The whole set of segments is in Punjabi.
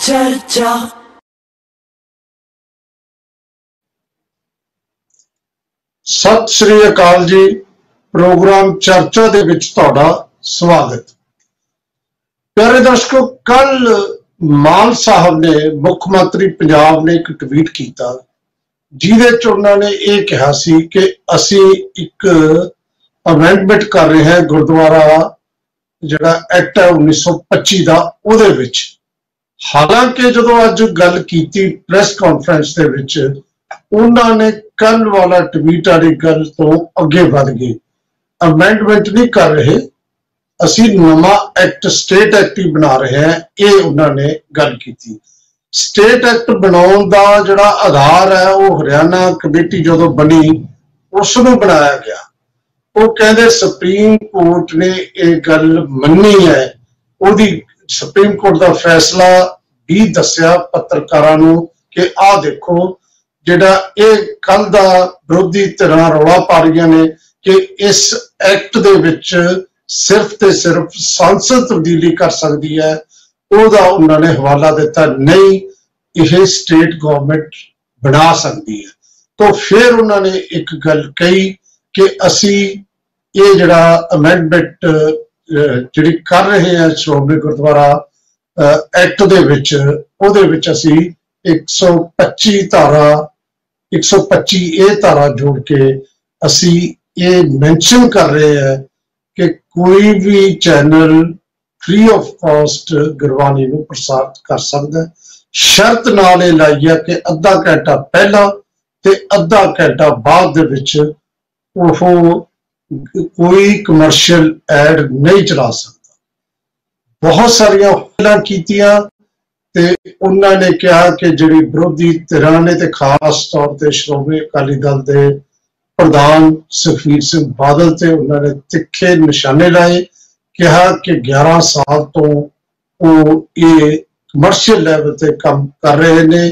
चर्चा। सत श्री अकाल जी। प्रोग्राम चर्चा दे विच तुहाडा स्वागत। प्यारे दर्शकों, कल मान साहब ने मुख्यमंत्री पंजाब ने एक ट्वीट किया जिहदे च उन्होंने ये कहा सी कि असी एक अमेंडमेंट कर रहे हैं गुरुद्वारा जिहड़ा एक्ट है 1925 का उहदे विच। हालांकि जो अज गल की प्रेस कॉन्फ्रेंस दे विच उन्होंने कल वाला ट्वीट वाली गल तो अगे बढ़ गए। अमेंडमेंट नहीं कर रहे, असी नवा एक्ट स्टेट एक्ट ही बना रहे हैं, ये उन्होंने गल की। स्टेट एक्ट बनाने का जोड़ा आधार है वो हरियाणा कमेटी जो बनी उसनों बनाया गया। वो कहते सुप्रीम कोर्ट ने यह गल मनी है, उहदी सुप्रीम कोर्ट का फैसला भी दसिया पत्रकारां नूं कि आ देखो जिहड़ा ये कल दा विरोधी धिरां रौला पा रही ने कि इस एक्ट दे विच सिर्फ ते सिर्फ सांसद तब्दीली कर सकती है, उहदा उन्होंने हवाला दिता नहीं यह स्टेट गवर्नमेंट बना सकती है। तो फिर उन्होंने एक गल कही कि असी ये जिहड़ा अमेंडमेंट जिहड़ी कर रहे हैं श्रोमणी गुरुद्वारा एक्ट दे विच उहदे विच असी 125 धारा 125 ए धारा जोड़ के असी ये मेंशन कर रहे हैं कि कोई भी channel free of cost Gurbani नूं प्रसारित कर सकता है। शर्त नाल ये लाई है कि अद्धा घंटा पहला ते अद्धा घंटा बाद दे विच ओह कोई कमर्शियल एड नहीं चला सकता। बहुत सारिया गल्लां कीतियां ते उन्होंने कहा कि जिहड़ी विरोधी धिरां ने ते खास तौर पर श्रोमणी अकाली दल के प्रधान सुखबीर सिंह बादल ते उन्होंने तिखे निशाने लाए, कहा कि 11 साल तो वो ये कमर्शियल लैवल पे काम कर रहे ने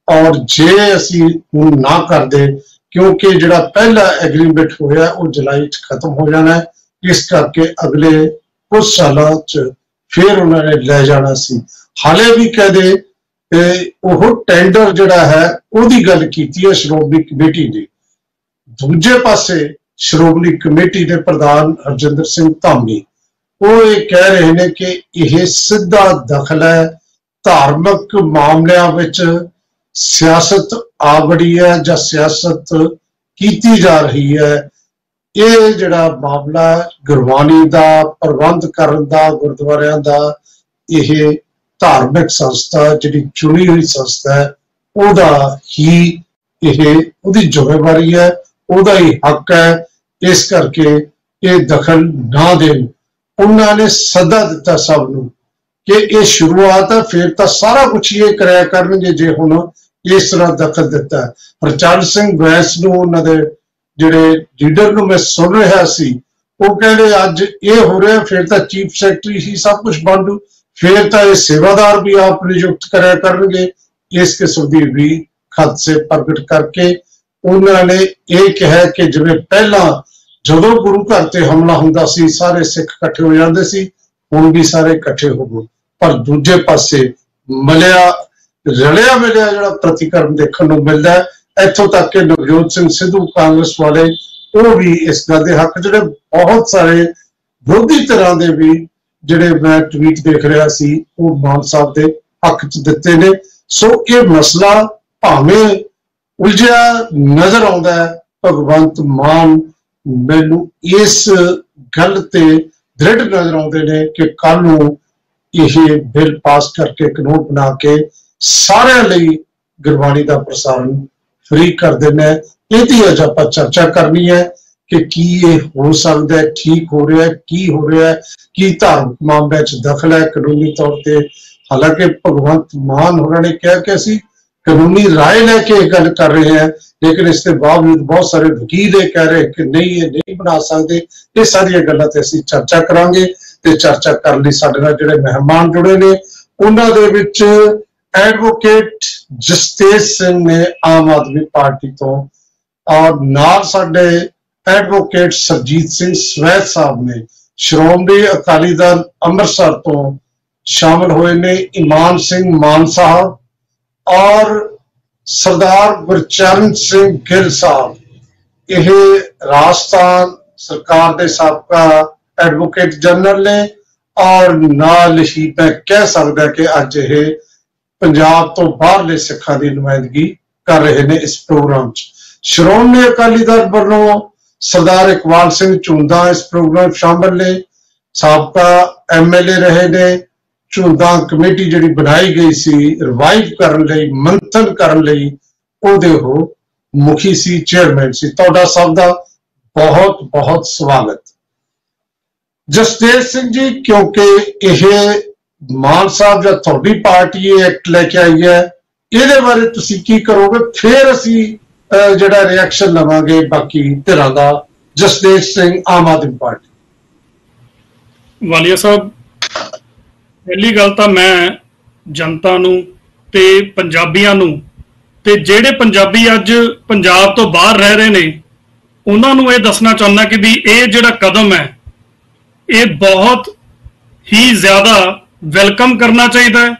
और जे असी हुण ना कर दे क्योंकि जिहड़ा पहला एग्रीमेंट होया वो जुलाई खत्म हो जाना है, इस करके अगले कुछ सालों फिर उन्होंने ले जाना सी। हाले भी कह दे वो टेंडर जिहड़ा है उहदी गल कीती है श्रोमणी कमेटी ने। दूजे पासे श्रोमणी कमेटी के प्रधान हरजिंदर सिंह धामी वो ये कह रहे हैं कि यह सीधा दखल है धार्मिक मामलों विच सियासत आ बड़ी है या सियासत की जा रही है। ये जिहड़ा मामला गुरबाणी का प्रबंध करन दा गुरुद्वारियां दा यह धार्मिक संस्था जिहड़ी चुनी हुई संस्था है उहदा ही यह उहदी जिम्मेवारी है, उहदा ही हक है। इस करके ये दखल ना देन उन्होंने सदा दिता सब नूं कि ये शुरुआत है, फिर तो सारा कुछ ये कराया करनगे जे हुण इस तरह दखल दिता है। हरचंद सिंह बैस नूं उन्हां दे जिहड़े लीडर नूं मैं सुन रहा सी वो कहते अज ये हो रहा फिर तो चीफ सैकटरी ही सब कुछ बन जू, फिर तो ये सेवादार भी आप नियुक्त कराया करनगे। इस किस्म की भी खत से प्रगट करके उन्होंने ये कहा कि जिवें पहला जदों गुरु घर ते हमला हुंदा सी सारे सिख इकट्ठे हो जाते सी, हुण भी सारे इकट्ठे हो गए, पर दूजे पासे मिलिया रलिया मिलिया जिहड़ा प्रतिक्रम देखने को मिलता है। इत्थों तक कि नवजोत सिंह सिद्धू कांग्रेस वाले वो भी इस गल के हक जिहड़े बहुत सारे विरोधी धिरां दे भी जिहड़े मैं ट्वीट देख रहा सी वो मान साहब के हक च दिते ने। सो ये मसला भावें उलझिया नजर आता है, भगवंत मान मैनू इस गल ते दृढ़ नजर आते हैं कि कल नूं यह बिल पास करके कानून बना के सारे लई गुरबाणी का प्रसारण फ्री कर देना। यही अज आप चर्चा करनी है कि की ये हो सकता है, ठीक हो रहा है, की हो रहा है, की धार्मिक मामले च दखल है कानूनी तौर पर। हालांकि भगवंत मान उन्होंने कहा कि असी कानूनी राय लैके गल कर रहे हैं, लेकिन इसके बावजूद बहुत सारे वकील ये कह रहे हैं कि नहीं ये नहीं बना सकते। ये सारिया गल्लां ते असीं चर्चा करांगे ते चर्चा करने लई साडे नाल जिहड़े मेहमान जुड़े ने उन्हां दे विच एडवोकेट जसतेज सिंह ने आम आदमी पार्टी तो और नाल साडे एडवोकेट सरजीत सिंह स्वैत साहब ने श्रोमणी अकाली दल अमृतसर तो शामिल हुए ने ईमान सिंह मान साहब और सरदार गुरचरण सिंह गिल साहब। यह राजस्थान सरकार के साबका एडवोकेट जनरल ने और नाल ही मैं कह सकता कि अज ये पंजाब तो बाहरले सिखां की नुमाइंदगी कर रहे हैं इस प्रोग्राम च। श्रोमणी अकाली दल वालों सरदार इकबाल सिंह झुंदा इस प्रोग्राम शामिल ने, साबका MLA रहे ने। झुंदा कमेटी जिहड़ी बनाई गई सी रिवाइव करन लई, मंथन करन लई, ओहदे हो मुखी सी, चेयरमैन सी। तुहाडा सब दा बहुत बहुत स्वागत। जसदेव सिंह जी, क्योंकि यह मान साहब जो थोड़ी पार्टी एक्ट लेके आई है, ये बारे तुसी की करोगे? फिर असी जिहड़ा रिएक्शन लवांगे बाकी धिरां दा। जसदेव सिंह, आम आदमी पार्टी। वालिया साहब, पहली गल तो मैं जनता नूं ते पंजाबियां नूं ते जिहड़े पंजाबी अज पंजाब तो बाहर रह रहे ने उन्हां नूं ये दसना चाहुंदा कि भी ये जिहड़ा कदम है ये बहुत ही ज्यादा वेलकम करना चाहिए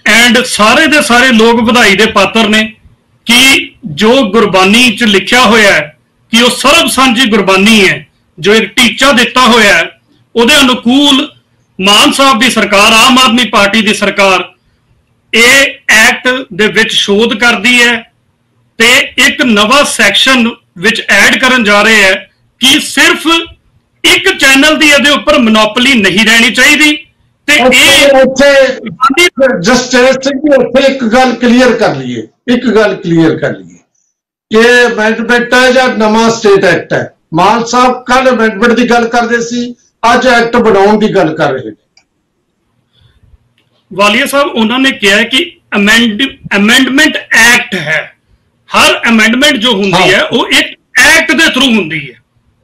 एंड सारे दे सारे लोग बधाई दे पात्र ने कि जो गुरबानी च लिखिया होया है कि वो सर्व सांझी गुरबानी है, जो एक टीचा दिता होया है उहदे अनुकूल मान साहब की सरकार, आम आदमी पार्टी की सरकार ये एक्ट दे विच शोध करती है ते एक नवा सैक्शन विच ऐड करन जा रहे हैं कि सिर्फ एक चैनल की इहदे उपर मोनोपली नहीं रहनी चाहिए। एक गल क्लीयर कर लीए, ये अमेंडमेंट है या नवा स्टेट एक्ट है? मान साहब कल अमेंडमेंट की गल करते सी, अज एक्ट बनाने की गल कर रहे हैं। वालिया साहब उन्होंने कहा कि अमेंडमेंट एक्ट है, हर अमेंडमेंट जो होंगी है वो एक एक्ट के थ्रू होंगी है,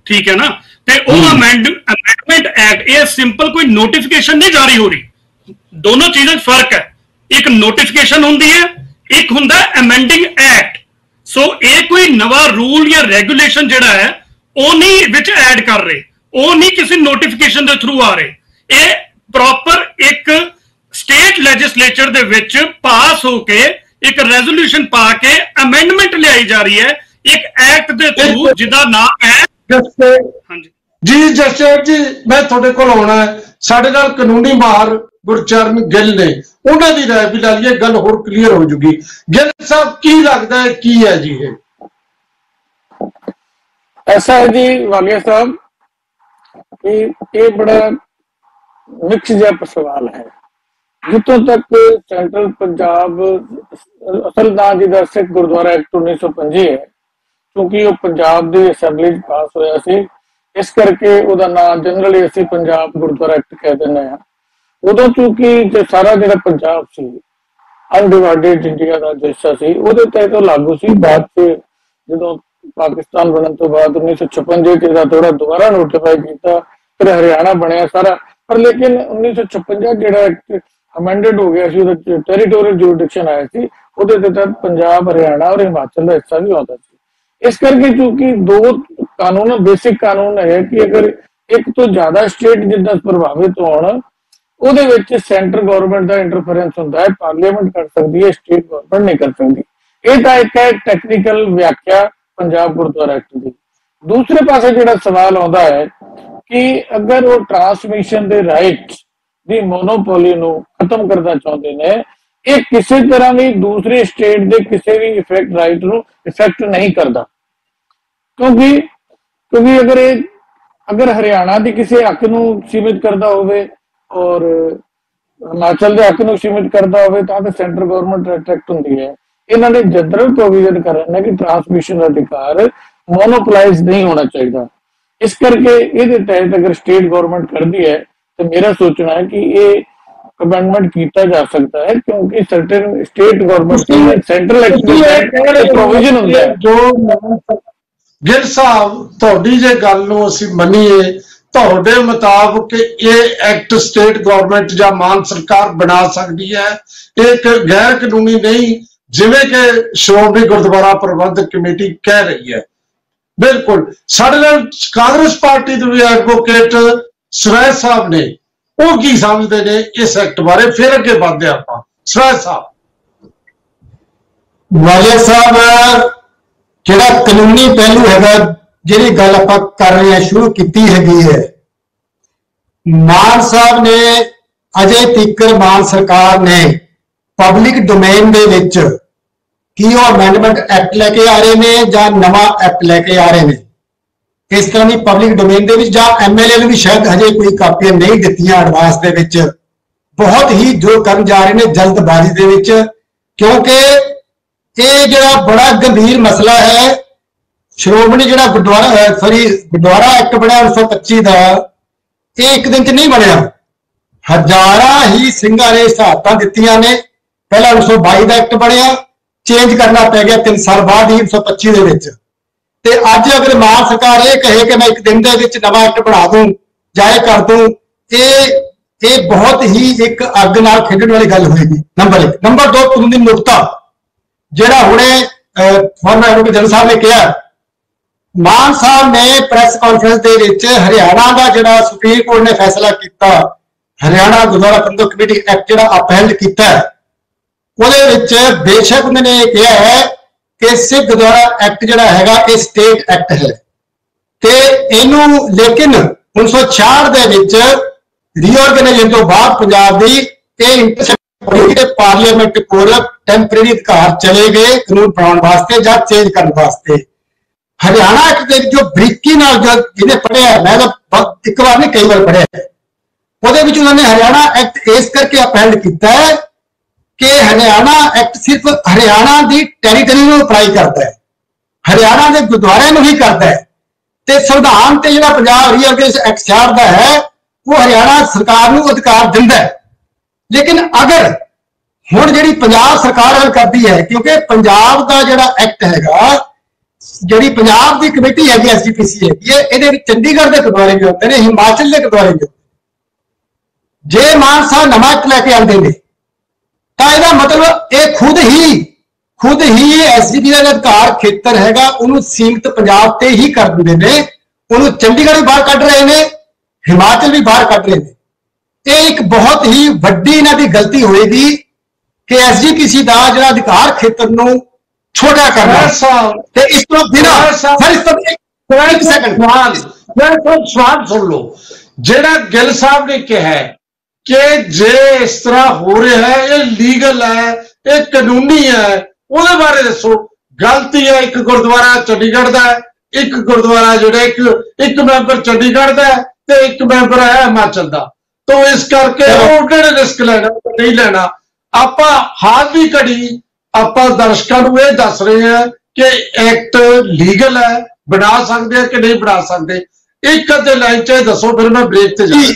ठीक है ना? ते अमेंडमेंट एक्ट ये सिंपल कोई नोटिफिकेशन नहीं जारी हो रही, दोनों चीजें फर्क है। एक नोटिफिकेशन होंगी है, एक होंदा अमेंडिंग एक्ट। सो ये कोई नवा रूल या रेगुलेशन जिहड़ा है वो नहीं विच ऐड कर रहे, वो नहीं किसी नोटिफिकेशन के थ्रू आ रहे, ये प्रॉपर एक स्टेट लैजिस्लेचर दे विच पास होके एक रेजोल्यूशन पा के अमेंडमेंट लियाई जा रही है एक एक्ट दे थ्रू जिहदा नाम है। हाँ जी जसदेव जी, मैं तुहाडे कोल आउणा है। साडे नाल कानूनी माहर गुरचरण गिल ने, उन्हां दी राय भी ला लईए, गल होर क्लीयर हो जूगी। गिल साहब की लगदा है की है जी? ऐसा है जी वालिया साहब कि ये बड़ा मिक्स जहा सवाल है। जितों तक सेंट्रल पंजाब असल नाम जिहदा सिख गुरुद्वारा एक्ट 1925 है, क्योंकि वो पंजाब की असैंबली पास होया सी, इस करके उहदा नाम जनरली असीं पंजाब गुरुद्वारा एक्ट कह दिंदे हां। उदों चूंकि सारा जिहड़ा पंजाब सी अनडिवाइडेड इंडिया का हिस्सा सी, उहदे तहत तो लागू सी। बाद च जदों पाकिस्तान बनने तो बाद 1956 च थोड़ा दोबारा नोटिफाई किया, फिर हरियाणा बनया सारा, पर लेकिन 1956 जिहड़ा एक्ट अमेंडेड हो गया सी, टेरीटोरियल जुरिडिक्शन आया सी, उहदे तहत पंजाब, हरियाणा और हिमाचल का हिस्सा भी आता सी। इस करके चूंकि दो कानून बेसिक कानून है कि अगर एक तो ज्यादा स्टेट जिद्दां प्रभावित होण, उहदे विच सेंटर गवर्नमेंट का इंटरफेरेंस हुंदा है, पार्लीमेंट कर सकती है, स्टेट गवर्नमेंट नहीं कर सकती। यह तो एक है टैक्नीकल व्याख्या पंजाब गुरुद्वारा एक्ट की। दूसरे पासे जिहड़ा सवाल आता है कि अगर वो ट्रांसमिशन के राइट्स की मोनोपोली नूं खत्म करना चाहते हैं, ये किसी तरह भी दूसरे स्टेट के किसी भी इफेक्ट राइट नूं इफेक्ट नहीं करता, क्योंकि अगर हरियाणा की किसी हक नूं सीमित करता होवे और हिमाचल के हक नूं सीमित करता होवे तां ते सेंटर गवर्नमेंट एक्ट हुंदी है। इन्होंने जनरल प्रोविजन करना कि ट्रांसमिशन अधिकार मोनोपोलाइज नहीं होना चाहिए। इस करके ये तहत अगर स्टेट गवर्नमेंट करती है तो मेरा सोचना है कि ये अमेंडमेंट किया जा सकता है, क्योंकि certain state government central act provision होता है। जो गिल साहब तुहाडी जे गल नूं असीं मन्नीए, तुहाडे मुताबिक ये एक्ट स्टेट गवर्नमेंट या मान सरकार बना सकती है, एक गैर कानूनी नहीं जिवें कि श्रोमणी गुरुद्वारा प्रबंधक कमेटी कह रही है। बिल्कुल साडे नाल कांग्रेस पार्टी के भी एडवोकेट सुरैश साहब ने ਉਹ ਕੀ ਸਮਝਦੇ ਨੇ ਇਸ ਐਕਟ ਬਾਰੇ। ਫਿਰ ਅੱਗੇ ਵਧਦੇ ਆਪਾਂ। ਸਰਾਜ ਸਾਹਿਬ। ਵਾਲੀਆ ਸਾਹਿਬ, ਜਿਹੜਾ ਕਾਨੂੰਨੀ ਪਹਿਲੂ ਹੈਗਾ ਜਿਹੜੀ ਗੱਲ ਆਪਾਂ ਕਰ ਰਹੇ ਹਾਂ, ਸ਼ੁਰੂ ਕੀਤੀ ਹੈਗੀ ਹੈ, ਮਾਨ ਸਾਹਿਬ ਨੇ ਅਜੇ ਤੀਕਰ ਮਾਨ ਸਰਕਾਰ ਨੇ ਪਬਲਿਕ ਡੋਮੇਨ ਦੇ ਵਿੱਚ ਕੀ ਉਹ ਅਮੈਂਡਮੈਂਟ ਐਕਟ ਲੈ ਕੇ ਆ ਰਹੇ ਨੇ ਜਾਂ ਨਵਾਂ ਐਕਟ ਲੈ ਕੇ ਆ ਰਹੇ ਨੇ, ਇਸ ਤਰ੍ਹਾਂ ਦੀ ਪਬਲਿਕ ਡੋਮੇਨ ਦੇ ਵਿੱਚ, ਜਾਂ ਐਮਐਲਏ ਨੂੰ ਵੀ ਸ਼ਾਇਦ ਹਜੇ ਕੋਈ ਕਾਪੀਆਂ ਨਹੀਂ ਦਿੱਤੀਆਂ ਐਡਵਾਂਸ ਦੇ ਵਿੱਚ, ਬਹੁਤ ਹੀ ਜੋ ਕਰਨ ਜਾ ਰਹੇ ਨੇ ਜਲਦਬਾਜ਼ੀ ਦੇ ਵਿੱਚ, ਕਿਉਂਕਿ ਇਹ ਜਿਹੜਾ ਬੜਾ ਗੰਭੀਰ ਮਸਲਾ ਹੈ। ਸ਼੍ਰੋਮਣੀ ਜਿਹੜਾ ਗੁਰਦੁਆਰਾ ਐਕਟ ਬਣਿਆ 1925 ਦਾ, ਇਹ ਇੱਕ ਦਿਨ ਚ ਨਹੀਂ ਬਣਿਆ। ਹਜ਼ਾਰਾਂ ਹੀ ਸਿੰਘਾਂ ਨੇ ਸ਼ਹਾਦਤਾਂ ਦਿੱਤੀਆਂ ਨੇ। ਪਹਿਲਾਂ 1922 ਦਾ ਐਕਟ ਬਣਿਆ, ਚੇਂਜ ਕਰਨਾ ਪੈ ਗਿਆ 3 ਸਾਲ ਬਾਅਦ ਹੀ 1925 ਦੇ ਵਿੱਚ। ਤੇ ਅੱਜ ਅਗਰ ਮਾਨ ਸਰਕਾਰ ਇਹ ਕਹੇ ਕਿ ਮੈਂ ਇੱਕ ਦਿਨ ਦੇ ਵਿੱਚ ਨਵਾਂ ਐਕਟ ਬਣਾ ਦੂੰ ਜਾਂ ਇਹ ਕਰ ਦੂੰ, ਇਹ ਬਹੁਤ ਹੀ ਇੱਕ ਅੱਗ ਨਾਲ ਖੇਡਣ ਵਾਲੀ ਗੱਲ ਹੋਏਗੀ। ਨੰਬਰ 1। ਨੰਬਰ 2, ਕਾਨੂੰਨੀ ਨੁਕਤਾ ਜਿਹੜਾ ਹੁਣੇ ਫਾਰਮਰ ਐਡਵੋਕੇਟ ਜਨਰਲ ਸਾਹਿਬ ਨੇ ਕਿਹਾ, ਮਾਨ ਸਾਹਿਬ ਨੇ ਪ੍ਰੈਸ ਕਾਨਫਰੰਸ ਦੇ ਵਿੱਚ ਹਰਿਆਣਾ ਦਾ ਜਿਹੜਾ ਸੁਪਰੀਮ ਕੋਰਟ ਨੇ ਫੈਸਲਾ ਕੀਤਾ, ਹਰਿਆਣਾ ਗੁਰਦੁਆਰਾ ਪ੍ਰਬੰਧਕ ਕਮੇਟੀ ਐਕਟ ਜਿਹੜਾ ਅਪਹੈਲਡ ਕੀਤਾ, ਉਹਦੇ ਵਿੱਚ ਬੇਸ਼ੱਕ ਉਹਨਾਂ ਨੇ ਇਹ ਕਿਹਾ ਹੈ ਕਿ ਸਿੱਖ ਗੁਰਦੁਆਰਾ ਐਕਟ ਜਿਹੜਾ ਹੈਗਾ ਇਹ ਸਟੇਟ ਐਕਟ ਹੈ, ਤੇ ਇਹਨੂੰ ਲੇਕਿਨ 1966 ਦੇ ਵਿੱਚ ਰੀਆਰਗੇਨਾਈਜੇਸ਼ਨ ਤੋਂ ਬਾਅਦ ਪੰਜਾਬ ਦੀ ਇਹ ਇੰਟਰਸੈਕਟ ਪਾਰਲੀਮੈਂਟ ਕੋਲ ਟੈਂਪਰੇਰੀ ਅਧਿਕਾਰ ਚਲੇ ਗਏ ਕਾਨੂੰਨ ਬਣਾਉਣ ਵਾਸਤੇ ਜਾਂ ਚੇਂਜ ਕਰਨ ਵਾਸਤੇ। ਹਰਿਆਣਾ ਐਕਟ ਦੇ ਜੋ ਬਰੀਕੀ ਨਾਲ ਜਿਹਨੇ ਪੜ੍ਹਿਆ, ਮੈਂ ਤਾਂ ਇੱਕ ਵਾਰ ਨਹੀਂ ਕਈ ਵਾਰ ਪੜ੍ਹਿਆ, ਉਹਦੇ ਵਿੱਚ ਉਹਨਾਂ ਨੇ ਹਰਿਆਣਾ ਐਕਟ ਇਸ ਕਰਕੇ ਅਪਹੈਲਡ ਕੀਤਾ ਹੈ ਕਿ ਹਰਿਆਣਾ ਐਕਟ ਸਿਰਫ ਹਰਿਆਣਾ ਦੀ ਟੈਰੀਟਰੀ ਨੂੰ ਅਪਲਾਈ ਕਰਦਾ ਹੈ, ਹਰਿਆਣਾ ਦੇ ਗੁਰਦੁਆਰਿਆਂ ਨੂੰ ਹੀ ਕਰਦਾ ਹੈ, ਤੇ ਸੰਵਿਧਾਨ ਤੇ ਜਿਹੜਾ ਪੰਜਾਬ ਰੀਆਰਗੇਨਾਈਜੇਸ਼ਨ ਐਕਟ ਛਾੜਦਾ ਹੈ ਉਹ ਹਰਿਆਣਾ ਸਰਕਾਰ ਨੂੰ ਅਧਿਕਾਰ ਦਿੰਦਾ ਹੈ। ਲੇਕਿਨ ਅਗਰ ਹੁਣ ਜਿਹੜੀ ਪੰਜਾਬ ਸਰਕਾਰ ਗੱਲ ਕਰਦੀ ਹੈ, ਕਿਉਂਕਿ ਪੰਜਾਬ ਦਾ ਜਿਹੜਾ ਐਕਟ ਹੈਗਾ, ਜਿਹੜੀ ਪੰਜਾਬ ਦੀ ਕਮੇਟੀ ਹੈਗੀ ਐਸਜੀਪੀਸੀ ਹੈਗੀ ਹੈ, ਇਹਦੇ ਵਿੱਚ ਚੰਡੀਗੜ੍ਹ ਦੇ ਗੁਰਦੁਆਰੇ ਵੀ ਹੁੰਦੇ ਨੇ, ਹਿਮਾਚਲ ਦੇ ਗੁਰਦੁਆਰੇ ਵੀ ਹੁੰਦੇ ਨੇ। ਜੇ ਮਾਨ ਸਾਹਿਬ ਨਵਾਂ ਐਕਟ ਲੈ ਕੇ ਆਉਂਦੇ ਨੇ ਤਾਂ ਇਹਦਾ ਮਤਲਬ ਇਹ ਖੁਦ ਹੀ ਐਸਜੀਪੀ ਦਾ ਅਧਿਕਾਰ ਖੇਤਰ ਹੈਗਾ ਉਹਨੂੰ ਸੀਮਿਤ ਪੰਜਾਬ ਤੇ ਹੀ ਕਰ ਦਿੰਦੇ ਨੇ, ਉਹਨੂੰ ਚੰਡੀਗੜ੍ਹ ਵੀ ਬਾਹਰ ਕੱਢ ਰਹੇ ਨੇ, ਹਿਮਾਚਲ ਵੀ ਬਾਹਰ ਕੱਢ ਰਹੇ ਨੇ। ਇਹ ਇੱਕ ਬਹੁਤ ਹੀ ਵੱਡੀ ਇਹਨਾਂ ਦੀ ਗਲਤੀ ਹੋਏਗੀ ਕਿ ਐਸਜੀਪੀਸੀ ਦਾ ਜਿਹੜਾ ਅਧਿਕਾਰ ਖੇਤਰ ਨੂੰ ਛੋਟਾ ਕਰਨਾ, ਤੇ ਇਸ ਤੋਂ ਬਿਨਾਂ ਸਵਾਲ ਸੁਣ ਲਓ। ਜਿਹੜਾ ਗਿੱਲ ਸਾਹਿਬ ਨੇ ਕਿਹਾ ਕਿ ਜੇ ਇਸ ਤਰ੍ਹਾਂ ਹੋ ਰਿਹਾ ਹੈ ਇਹ ਲੀਗਲ ਹੈ, ਇਹ ਕਾਨੂੰਨੀ ਹੈ, ਉਹਦੇ ਬਾਰੇ ਦੱਸੋ। ਗਲਤੀ ਹੈ ਇੱਕ ਗੁਰਦੁਆਰਾ ਚੰਡੀਗੜ੍ਹ ਦਾ ਹੈ, ਇੱਕ ਗੁਰਦੁਆਰਾ ਜਿਹੜਾ ਇੱਕ ਮੈਂਬਰ ਚੰਡੀਗੜ੍ਹ ਦਾ ਹੈ ਤੇ ਇੱਕ ਮੈਂਬਰ ਹੈ ਹਿਮਾਚਲ ਦਾ, तो इस करके ਉਹ ਕਿਹੜੇ ਰਿਸਕ ਲੈਣਾ ਨਹੀਂ ਲੈਣਾ। ਆਪਾਂ ਹਾਲ ਦੀ ਘੜੀ ਆਪਾਂ ਦਰਸ਼ਕਾਂ ਨੂੰ ਇਹ ਦੱਸ ਰਹੇ ਹਾਂ ਕਿ ਐਕਟ ਲੀਗਲ ਹੈ, ਬਣਾ ਸਕਦੇ ਆ ਕਿ ਨਹੀਂ ਬਣਾ ਸਕਦੇ। ਇੱਕ ਅੱਧੇ ਲਾਈਨ ਚ ਦੱਸੋ, ਫਿਰ ਮੈਂ ਬ੍ਰੇਕ ਤੇ ਜਾਵਾਂ।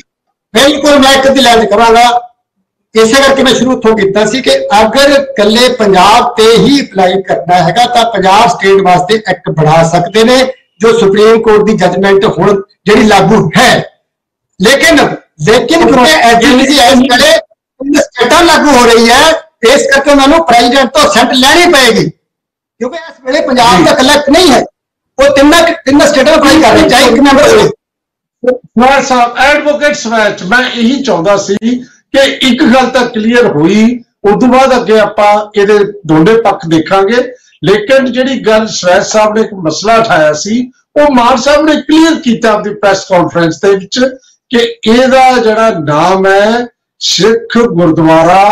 ਬਿਲਕੁਲ, ਮੈਂ ਇੱਕ ਅੱਧੀ ਲਾਈਨ ਕਰਾਂਗਾ। ਇਸੇ ਕਰਕੇ ਮੈਂ ਸ਼ੁਰੂ ਤੋਂ ਕੀਤਾ ਸੀ ਕਿ ਅਗਰ ਕੱਲੇ ਪੰਜਾਬ ਤੇ ਹੀ ਅਪਲਾਈ ਕਰਨਾ ਹੈਗਾ ਤਾਂ ਪੰਜਾਬ ਸਟੇਟ ਵਾਸਤੇ ਐਕਟ ਬਣਾ ਸਕਦੇ ਨੇ, ਜੋ ਸੁਪਰੀਮ ਕੋਰਟ ਦੀ ਜਜਮੈਂਟ ਹੁਣ ਜਿਹੜੀ ਲਾਗੂ ਹੈ। ਲੇਕਿਨ ਕਿਉਂਕਿ ਐਸਜੀਪੀਸੀ ਐਸ ਵੇਲੇ ਸਟੇਟਾਂ ਲਾਗੂ ਹੋ ਰਹੀ ਹੈ, ਇਸ ਕਰਕੇ ਉਹਨਾਂ ਨੂੰ ਪ੍ਰੈਜ਼ੀਡੈਂਟ ਤੋਂ ਸੈਂਟ ਲੈਣੀ ਪਏਗੀ, ਕਿਉਂਕਿ ਇਸ ਵੇਲੇ ਪੰਜਾਬ ਦਾ ਕਲੈਕਟ ਨਹੀਂ ਹੈ, ਉਹ ਤਿੰਨਾਂ ਸਟੇਟਾਂ ਅਪਲਾਈ ਕਰ ਰਹੇ, ਚਾਹੇ ਇੱਕ ਮੈਂਬਰ ਹੋਵੇ। ਸਵਾਲ ਸਾਹਿਬ, ਐਡਵੋਕੇਟ ਸਵੈਚ, ਮੈਂ ਇਹੀ ਚਾਹੁੰਦਾ ਸੀ ਕਿ ਇੱਕ ਗੱਲ ਤਾਂ ਕਲੀਅਰ ਹੋਈ, ਉਸ ਤੋਂ ਬਾਅਦ ਅੱਗੇ ਆਪਾਂ ਇਹਦੇ ਦੋਨੇ ਪੱਖ ਦੇਖਾਂਗੇ। ਲੇਕਿਨ ਜਿਹੜੀ ਗੱਲ ਸਵੈਚ ਸਾਹਿਬ ਨੇ ਇੱਕ ਮਸਲਾ ਉਠਾਇਆ ਸੀ, ਉਹ ਮਾਨ ਸਾਹਿਬ ਨੇ ਕਲੀਅਰ ਕੀਤਾ ਆਪਣੀ ਪ੍ਰੈਸ ਕਾਨਫਰੰਸ ਦੇ ਵਿੱਚ ਕਿ ਇਹਦਾ ਜਿਹੜਾ ਨਾਮ ਹੈ ਸਿੱਖ ਗੁਰਦੁਆਰਾ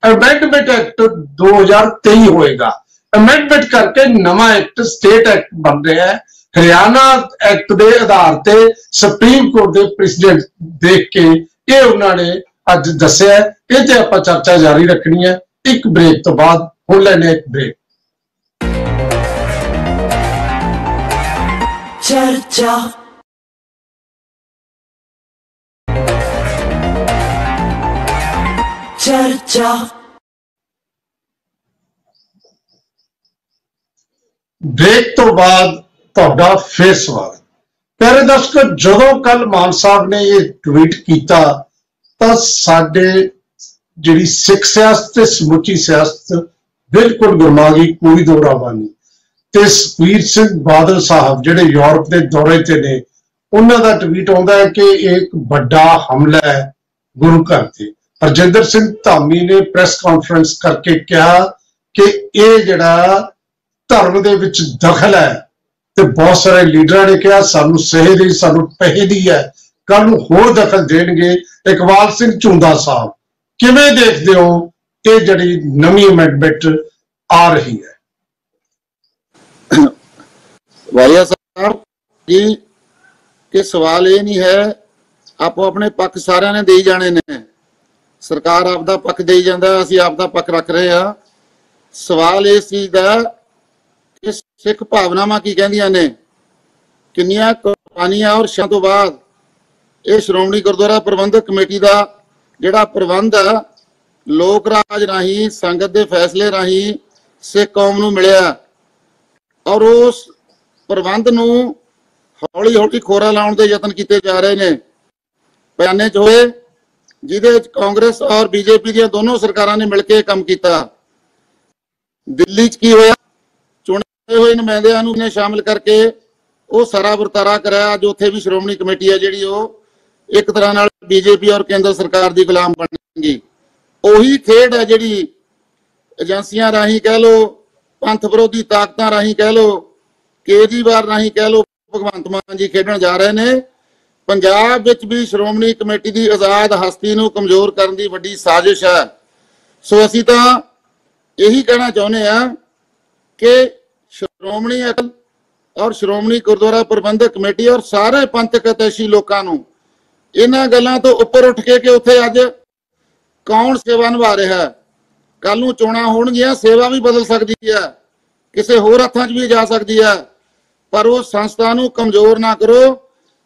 ਅਮੈਂਡਮੈਂਟ ਐਕਟ 2023 ਹੋਏਗਾ। ਅਮੈਂਡਮੈਂਟ ਕਰਕੇ ਨਵਾਂ ਐਕਟ ਸਟੇਟ ਐਕਟ ਬਣ ਰਿਹਾ ਹੈ। ਹਰਿਆਣਾ ਐਕਟ ਦੇ ਆਧਾਰ ਤੇ ਸੁਪਰੀਮ ਕੋਰਟ ਦੇ ਪ੍ਰੈਜ਼ੀਡੈਂਟ ਦੇਖ ਕੇ ਇਹ ਉਹਨਾਂ ਨੇ ਅੱਜ ਦੱਸਿਆ। ਇਹ ਤੇ ਆਪਾਂ ਚਰਚਾ ਜਾਰੀ ਰੱਖਣੀ ਹੈ ਇੱਕ ਬ੍ਰੇਕ ਤੋਂ ਬਾਅਦ। ਹੁਣ ਲੈਣੇ ਇੱਕ ਬ੍ਰੇਕ। ਚਰਚਾ ਚਰਚਾ ਬ੍ਰੇਕ ਤੋਂ ਬਾਅਦ ਤੁਹਾਡਾ ਫੇਰ ਸਵਾਗਤ। ਪਿਆਰੇ ਦਰਸ਼ਕੋ, ਜਦੋਂ ਕੱਲ ਮਾਨ ਸਾਹਿਬ ਨੇ ਇਹ ਟਵੀਟ ਕੀਤਾ ਤਾਂ ਸਾਡੇ ਜਿਹੜੀ ਸਿੱਖ ਸਿਆਸਤ ਤੇ ਸਮੁੱਚੀ ਸਿਆਸਤ ਬਿਲਕੁਲ ਗੁਰਮਾ ਗਈ, ਕੋਈ ਦੋ ਰਾਹ ਨਹੀਂ। ਤੇ ਸੁਖਬੀਰ ਸਿੰਘ ਬਾਦਲ ਸਾਹਿਬ ਜਿਹੜੇ ਯੂਰਪ ਦੇ ਦੌਰੇ ਤੇ ਨੇ, ਉਹਨਾਂ ਦਾ ਟਵੀਟ ਆਉਂਦਾ ਹੈ ਕਿ ਇੱਕ ਵੱਡਾ ਹਮਲਾ ਹੈ ਗੁਰੂ ਘਰ ਤੇ। ਹਰਜਿੰਦਰ ਸਿੰਘ ਧਾਮੀ ਨੇ ਪ੍ਰੈਸ ਕਾਨਫਰੰਸ ਕਰਕੇ ਕਿਹਾ ਕਿ ਇਹ ਜਿਹੜਾ ਧਰਮ ਦੇ ਵਿੱਚ ਦਖਲ ਹੈ, ਤੇ ਬਹੁਤ ਸਾਰੇ ਲੀਡਰਾਂ ਨੇ ਕਿਹਾ ਸਾਨੂੰ ਸਹੀ ਦੀ, ਸਾਨੂੰ ਪੈਸੇ ਦੀ ਹੈ, ਕੱਲ ਨੂੰ ਹੋਰ ਦਖਲ ਦੇਣਗੇ। ਇਕਬਾਲ ਸਿੰਘ ਝੁੰਦਾ ਸਾਹਿਬ, ਕਿਵੇਂ ਦੇਖਦੇ ਹੋ ਇਹ ਜਿਹੜੀ ਨਵੀਂ ਅਮੈਂਡਮੈਂਟ ਆ ਰਹੀ ਹੈ? ਵਾਲੀਆ ਸਾਹਿਬ ਜੀ, ਕਿ ਸਵਾਲ ਇਹ ਨਹੀਂ ਹੈ, ਆਪੋ ਆਪਣੇ ਪੱਖ ਸਾਰਿਆਂ ਨੇ ਦੇਈ ਜਾਣੇ ਨੇ, ਸਰਕਾਰ ਆਪਦਾ ਪੱਖ ਦੇਈ ਜਾਂਦਾ, ਅਸੀਂ ਆਪਦਾ ਪੱਖ ਰੱਖ ਰਹੇ ਹਾਂ। ਸਵਾਲ ਇਸ ਚੀਜ਼ ਦਾ ਕਿ ਸਿੱਖ ਭਾਵਨਾਵਾਂ ਕੀ ਕਹਿੰਦੀਆਂ ਨੇ, ਕਿੰਨੀਆਂ ਕੁਰਬਾਨੀਆਂ ਔਰ ਸ਼ਾਂ ਤੋਂ ਬਾਅਦ ਇਹ ਸ਼੍ਰੋਮਣੀ ਗੁਰਦੁਆਰਾ ਪ੍ਰਬੰਧਕ ਕਮੇਟੀ ਦਾ ਜਿਹੜਾ ਪ੍ਰਬੰਧ ਆ, ਲੋਕ ਰਾਜ ਰਾਹੀਂ, ਸੰਗਤ ਦੇ ਫੈਸਲੇ ਰਾਹੀਂ ਸਿੱਖ ਕੌਮ ਨੂੰ ਮਿਲਿਆ, ਔਰ ਉਸ ਪ੍ਰਬੰਧ ਨੂੰ ਹੌਲੀ ਹੌਲੀ ਖੋਰਾ ਲਾਉਣ ਦੇ ਯਤਨ ਕੀਤੇ ਜਾ ਰਹੇ ਨੇ। ਬਿਆਨੇ 'ਚ ਹੋਏ ਜਿਹਦੇ ਵਿੱਚ ਕਾਂਗਰਸ ਔਰ ਬੀਜੇਪੀ ਦੀਆਂ ਦੋਨੋਂ ਸਰਕਾਰਾਂ ਨੇ ਮਿਲ ਕੇ ਕੰਮ ਕੀਤਾ। ਦਿੱਲੀ 'ਚ ਕੀ ਹੋਇਆ, ਚੁਣੇ ਹੋਏ ਨੁਮਾਇੰਦਿਆਂ ਨੂੰ ਨੇ ਸ਼ਾਮਿਲ ਕਰਕੇ ਉਹ ਸਾਰਾ ਵਰਤਾਰਾ ਕਰਾਇਆ। ਅੱਜ ਉੱਥੇ ਵੀ ਸ਼੍ਰੋਮਣੀ ਕਮੇਟੀ ਹੈ ਜਿਹੜੀ ਉਹ ਇੱਕ ਤਰ੍ਹਾਂ ਨਾਲ ਬੀਜੇਪੀ ਔਰ ਕੇਂਦਰ ਸਰਕਾਰ ਦੀ ਗੁਲਾਮ ਬਣ ਗਈ। ਉਹੀ ਖੇਡ ਹੈ ਜਿਹੜੀ ਏਜੰਸੀਆਂ ਰਾਹੀਂ ਕਹਿ ਲੋ, ਪੰਥ ਵਿਰੋਧੀ ਤਾਕਤਾਂ ਰਾਹੀਂ ਕਹਿ ਲੋ, ਕੇਜਰੀਵਾਲ ਰਾਹੀਂ ਕਹਿ ਲੋ, ਭਗਵੰਤ ਮਾਨ ਜੀ ਖੇਡਣ ਜਾ ਰਹੇ ਨੇ। ਪੰਜਾਬ ਵਿੱਚ ਵੀ ਸ਼੍ਰੋਮਣੀ ਕਮੇਟੀ ਦੀ ਆਜ਼ਾਦ ਹਸਤੀ ਨੂੰ ਕਮਜ਼ੋਰ ਕਰਨ ਦੀ ਵੱਡੀ ਸਾਜ਼ਿਸ਼ ਹੈ। ਸੋ ਅਸੀਂ ਤਾਂ ਇਹੀ ਕਹਿਣਾ ਚਾਹੁੰਦੇ ਆ ਕਿ ਸ਼੍ਰੋਮਣੀ ਅਕਾਲੀ ਔਰ ਸ਼੍ਰੋਮਣੀ ਗੁਰਦੁਆਰਾ ਪ੍ਰਬੰਧਕ ਕਮੇਟੀ ਔਰ ਸਾਰੇ ਪੰਥਕ ਅਤੈਸ਼ੀ ਲੋਕਾਂ ਨੂੰ ਇਹਨਾਂ ਗੱਲਾਂ ਤੋਂ ਉੱਪਰ ਉੱਠ ਕੇ ਕਿ ਉੱਥੇ ਅੱਜ ਕੌਣ ਸੇਵਾ ਨਿਭਾ ਰਿਹਾ, ਕੱਲ ਨੂੰ ਚੋਣਾਂ ਹੋਣਗੀਆਂ, ਸੇਵਾ ਵੀ ਬਦਲ ਸਕਦੀ ਹੈ, ਕਿਸੇ ਹੋਰ ਹੱਥਾਂ 'ਚ ਵੀ ਜਾ ਸਕਦੀ ਹੈ, ਪਰ ਉਹ ਸੰਸਥਾ ਨੂੰ ਕਮਜ਼ੋਰ ਨਾ ਕਰੋ,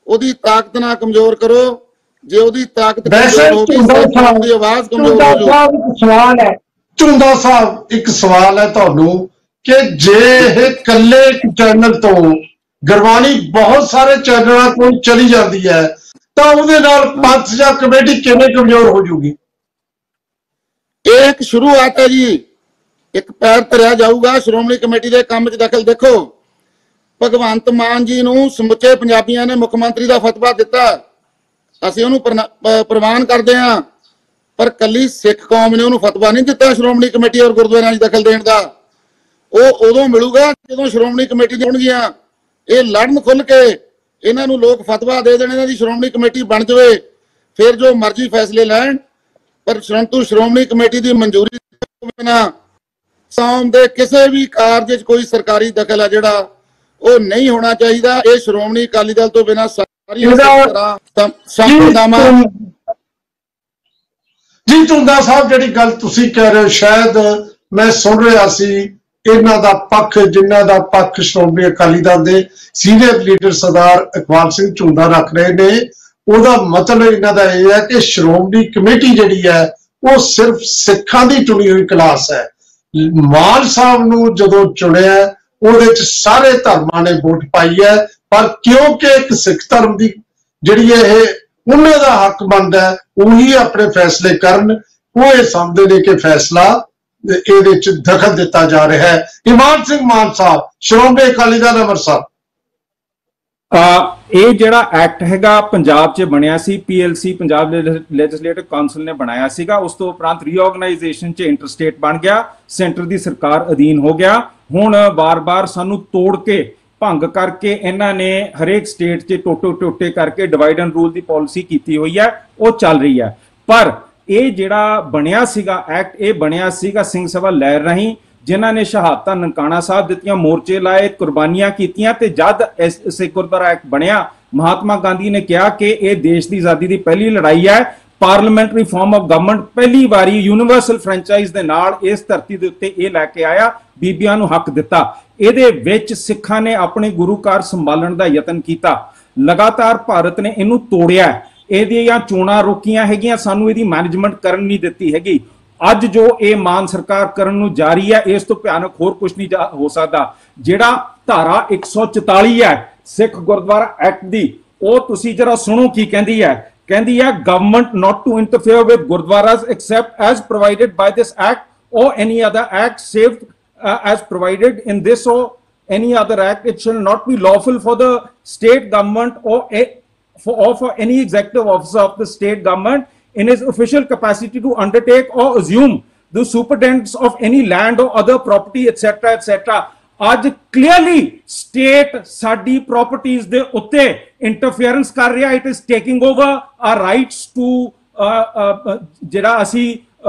ਉਹਦੀ ਤਾਕਤ ਨਾ ਕਮਜ਼ੋਰ ਕਰੋ। ਜੇ ਉਹਦੀ ਤਾਕਤ ਕਮਜ਼ੋਰ ਹੋਗੀ, ਉਹਦੀ ਆਵਾਜ਼ ਕਮਜ਼ੋਰ ਹੋ ਜਾਊਗੀ। ਸਵਾਲ ਹੈ ਝੁੰਦਾ ਸਾਹਿਬ, ਇੱਕ ਸਵਾਲ ਹੈ ਤੁਹਾਨੂੰ ਕਿ ਜੇ ਇਹ ਕੱਲੇ ਚੈਨਲ ਤੋਂ ਗੁਰਬਾਣੀ ਬਹੁਤ ਸਾਰੇ ਚੈਨਲਾਂ ਤੋਂ ਚਲੀ ਜਾਂਦੀ ਹੈ ਤਾਂ ਉਹਦੇ ਨਾਲ ਪੰਥ ਜਾਂ ਕਮੇਟੀ ਕਿਵੇਂ ਕਮਜ਼ੋਰ ਹੋ ਜੂਗੀ? ਇਹ ਇੱਕ ਸ਼ੁਰੂਆਤ ਹੈ ਜੀ, ਇੱਕ ਪੈਰ ਧਰਿਆ ਜਾਊਗਾ ਸ਼੍ਰੋਮਣੀ ਕਮੇਟੀ ਦੇ ਕੰਮ 'ਚ ਦਖਲ। ਦੇਖੋ, ਭਗਵੰਤ ਮਾਨ ਜੀ ਨੂੰ ਸਮੁੱਚੇ ਪੰਜਾਬੀਆਂ ਨੇ ਮੁੱਖ ਮੰਤਰੀ ਦਾ ਫਤਵਾ ਦਿੱਤਾ, ਅਸੀਂ ਉਹਨੂੰ ਪ੍ਰਵਾਨ ਕਰਦੇ ਹਾਂ, ਪਰ ਕੱਲੀ ਸਿੱਖ ਕੌਮ ਨੇ ਉਹਨੂੰ ਫਤਵਾ ਨਹੀਂ ਦਿੱਤਾ ਸ਼੍ਰੋਮਣੀ ਕਮੇਟੀ ਔਰ ਗੁਰਦੁਆਰਿਆਂ 'ਚ ਦਖਲ ਦੇਣ ਦਾ। ਉਹ ਉਦੋਂ ਮਿਲੂਗਾ ਜਦੋਂ ਸ਼੍ਰੋਮਣੀ ਕਮੇਟੀ ਦੀਆਂ ਹੋਣਗੀਆਂ। ਇਹ ਲੜਨ ਖੁੱਲ ਕੇ ਇਹਨਾਂ ਨੂੰ ਲੋਕ ਫਤਵਾ ਦੇ ਦੇਣ, ਇਹਨਾਂ ਦੀ ਸ਼੍ਰੋਮਣੀ ਕਮੇਟੀ ਬਣ ਜਾਵੇ, ਫਿਰ ਜੋ ਮਰਜ਼ੀ ਫੈਸਲੇ ਲੈਣ, ਪਰ ਸ਼੍ਰੋਮਣੀ ਕਮੇਟੀ ਦੀ ਮਨਜ਼ੂਰੀ ਤੋਂ ਬਿਨਾਂ ਸੌਮ ਦੇ ਕਿਸੇ ਵੀ ਕਾਰਜ 'ਚ ਕੋਈ ਸਰਕਾਰੀ ਦਖਲ ਹੈ ਜਿਹੜਾ ਉਹ ਨਹੀਂ ਹੋਣਾ ਚਾਹੀਦਾ। ਇਹ ਸ਼੍ਰੋਮਣੀ ਅਕਾਲੀ ਦਲ ਤੋਂ ਬਿਨਾਂ ਸਾਰੀਆਂ ਸੰਪਰਦਾਵਾਂ। ਜੀ ਝੁੰਦਾ ਸਾਹਿਬ, ਜਿਹੜੀ ਗੱਲ ਤੁਸੀਂ ਕਹਿ ਰਹੇ ਹੋ, ਸ਼ਾਇਦ ਮੈਂ ਸੁਣ ਰਿਹਾ ਸੀ ਇਹਨਾਂ ਦਾ ਪੱਖ, ਜਿਨ੍ਹਾਂ ਦਾ ਪੱਖ ਸ਼੍ਰੋਮਣੀ ਅਕਾਲੀ ਦਲ ਦੇ ਸੀਨੀਅਰ ਲੀਡਰ ਸਰਦਾਰ ਇਕਬਾਲ ਸਿੰਘ ਝੁੰਦਾ ਰੱਖ ਰਹੇ ਨੇ, ਉਹਦਾ ਮਤਲਬ ਇਹਨਾਂ ਦਾ ਇਹ ਹੈ ਕਿ ਸ਼੍ਰੋਮਣੀ ਕਮੇਟੀ ਜਿਹੜੀ ਹੈ ਉਹ ਸਿਰਫ ਸਿੱਖਾਂ ਦੀ ਚੁਣੀ ਹੋਈ ਕਲਾਸ ਹੈ। ਮਾਨ ਸਾਹਿਬ ਨੂੰ ਜਦੋਂ ਚੁਣਿਆ ਉਹਦੇ ਚ ਸਾਰੇ ਧਰਮਾਂ ਨੇ ਵੋਟ ਪਾਈ ਹੈ, ਪਰ ਕਿਉਂਕਿ ਇੱਕ ਸਿੱਖ ਧਰਮ ਦੀ ਜਿਹੜੀ ਇਹ ਉਹਨਾਂ ਦਾ ਹੱਕ ਬਣਦਾ ਹੈ, ਉਹੀ ਆਪਣੇ ਫੈਸਲੇ ਕਰਨ। ਉਹ ਇਹ ਸਮਝਦੇ ਨੇ ਕਿ ਫੈਸਲਾ ਇਹਦੇ ਚ ਦਖਲ ਦਿੱਤਾ ਜਾ ਰਿਹਾ ਹੈ। ਇਮਾਨ ਸਿੰਘ ਮਾਨ ਸਾਹਿਬ, ਸ਼੍ਰੋਮਣੀ ਅਕਾਲੀ ਦਲ ਅੰਮ੍ਰਿਤਸਰ, ਇਹ ਜਿਹੜਾ ਐਕਟ ਹੈਗਾ ਪੰਜਾਬ 'ਚ ਬਣਿਆ ਸੀ, PLC ਪੰਜਾਬ ਲੈਜਿਸਲੇਟਿਵ ਕਾਉਂਸਲ ਨੇ ਬਣਾਇਆ ਸੀਗਾ। ਉਸ ਤੋਂ ਉਪਰੰਤ ਰੀਆਰਗਨਾਈਜੇਸ਼ਨ 'ਚ ਇੰਟਰਸਟੇਟ ਬਣ ਗਿਆ, ਸੈਂਟਰ ਦੀ ਸਰਕਾਰ ਅਧੀਨ ਹੋ ਗਿਆ। ਹੁਣ ਬਾਰ-ਬਾਰ ਸਾਨੂੰ ਤੋੜ ਕੇ, ਭੰਗ ਕਰਕੇ ਇਹਨਾਂ ਨੇ ਹਰੇਕ ਸਟੇਟ 'ਚ ਟੋਟੇ ਕਰਕੇ divide and rule the policy ਕੀਤੀ ਹੋਈ ਹੈ, ਉਹ ਚੱਲ ਰਹੀ ਹੈ। ਪਰ ਇਹ ਜਿਹੜਾ ਬਣਿਆ ਸੀਗਾ ਐਕਟ, ਇਹ ਬਣਿਆ ਸੀਗਾ ਸਿੰਘ ਸਭਾ ਲਹਿਰ ਰਾਹੀਂ, ਜਿਨ੍ਹਾਂ ਨੇ ਸ਼ਹਾਦਤਾਂ ਨਨਕਾਣਾ ਸਾਹਿਬ ਦਿੱਤੀਆਂ, ਮੋਰਚੇ ਲਾਏ, ਕੁਰਬਾਨੀਆਂ ਕੀਤੀਆਂ। ਤੇ ਜਦ ਸਿੱਖ ਗੁਰਦੁਆਰਾ ਐਕਟ ਬਣਿਆ, ਮਹਾਤਮਾ ਗਾਂਧੀ ਨੇ ਕਿਹਾ ਕਿ ਇਹ ਦੇਸ਼ ਦੀ ਆਜ਼ਾਦੀ ਦੀ ਪਹਿਲੀ ਲੜਾਈ ਹੈ। ਪਾਰਲੀਮੈਂਟਰੀ ਫਾਰਮ ਆਫ ਗਵਰਨਮੈਂਟ ਪਹਿਲੀ ਵਾਰੀ ਯੂਨੀਵਰਸਲ ਫਰੈਂਚਾਈਜ਼ ਦੇ ਨਾਲ ਇਸ ਧਰਤੀ ਦੇ ਉੱਤੇ ਇਹ ਲੈ ਕੇ ਆਇਆ, ਬੀਬੀਆਂ ਨੂੰ ਹੱਕ ਦਿੱਤਾ। ਇਹਦੇ ਵਿੱਚ ਸਿੱਖਾਂ ਨੇ ਆਪਣੇ ਗੁਰੂ ਘਰ ਸੰਭਾਲਣ ਦਾ ਯਤਨ ਕੀਤਾ। ਲਗਾਤਾਰ ਭਾਰਤ ਨੇ ਇਹਨੂੰ ਤੋੜਿਆ, ਇਹਦੀਆਂ ਚੋਣਾਂ ਰੋਕੀਆਂ ਹੈਗੀਆਂ, ਸਾਨੂੰ ਇਹਦੀ ਮੈਨੇਜਮੈਂਟ ਕਰਨ ਨਹੀਂ ਦਿੱਤੀ ਹੈਗੀ। ਅੱਜ ਜੋ ਇਹ ਮਾਨ ਸਰਕਾਰ ਕਰਨ ਨੂੰ ਜਾ ਰਹੀ ਹੈ, ਇਸ ਤੋਂ ਭਿਆਨਕ ਹੋਰ ਕੁਝ ਨਹੀਂ ਹੋ ਸਕਦਾ। ਜਿਹੜਾ ਧਾਰਾ 144 ਹੈ ਸਿੱਖ ਗੁਰਦੁਆਰਾ ਐਕਟ ਦੀ, ਉਹ ਤੁਸੀਂ ਜਰਾ ਸੁਣੋ ਕੀ ਕਹਿੰਦੀ ਹੈ। ਕਹਿੰਦੀ ਹੈ, government not to interfere with gurdwaras except as provided by this act or any other act save as provided in this or any other act. It shall not be lawful for the state government or for any executive officer of the state government in his official capacity to undertake or assume the superintendence of any land or other property etc etc ਅੱਜ clearly state ਸਾਡੀ properties ਦੇ ਉੱਤੇ interference ਕਰ ਰਿਹਾ, it is taking over our rights to ਜਿਹੜਾ ਅਸੀਂ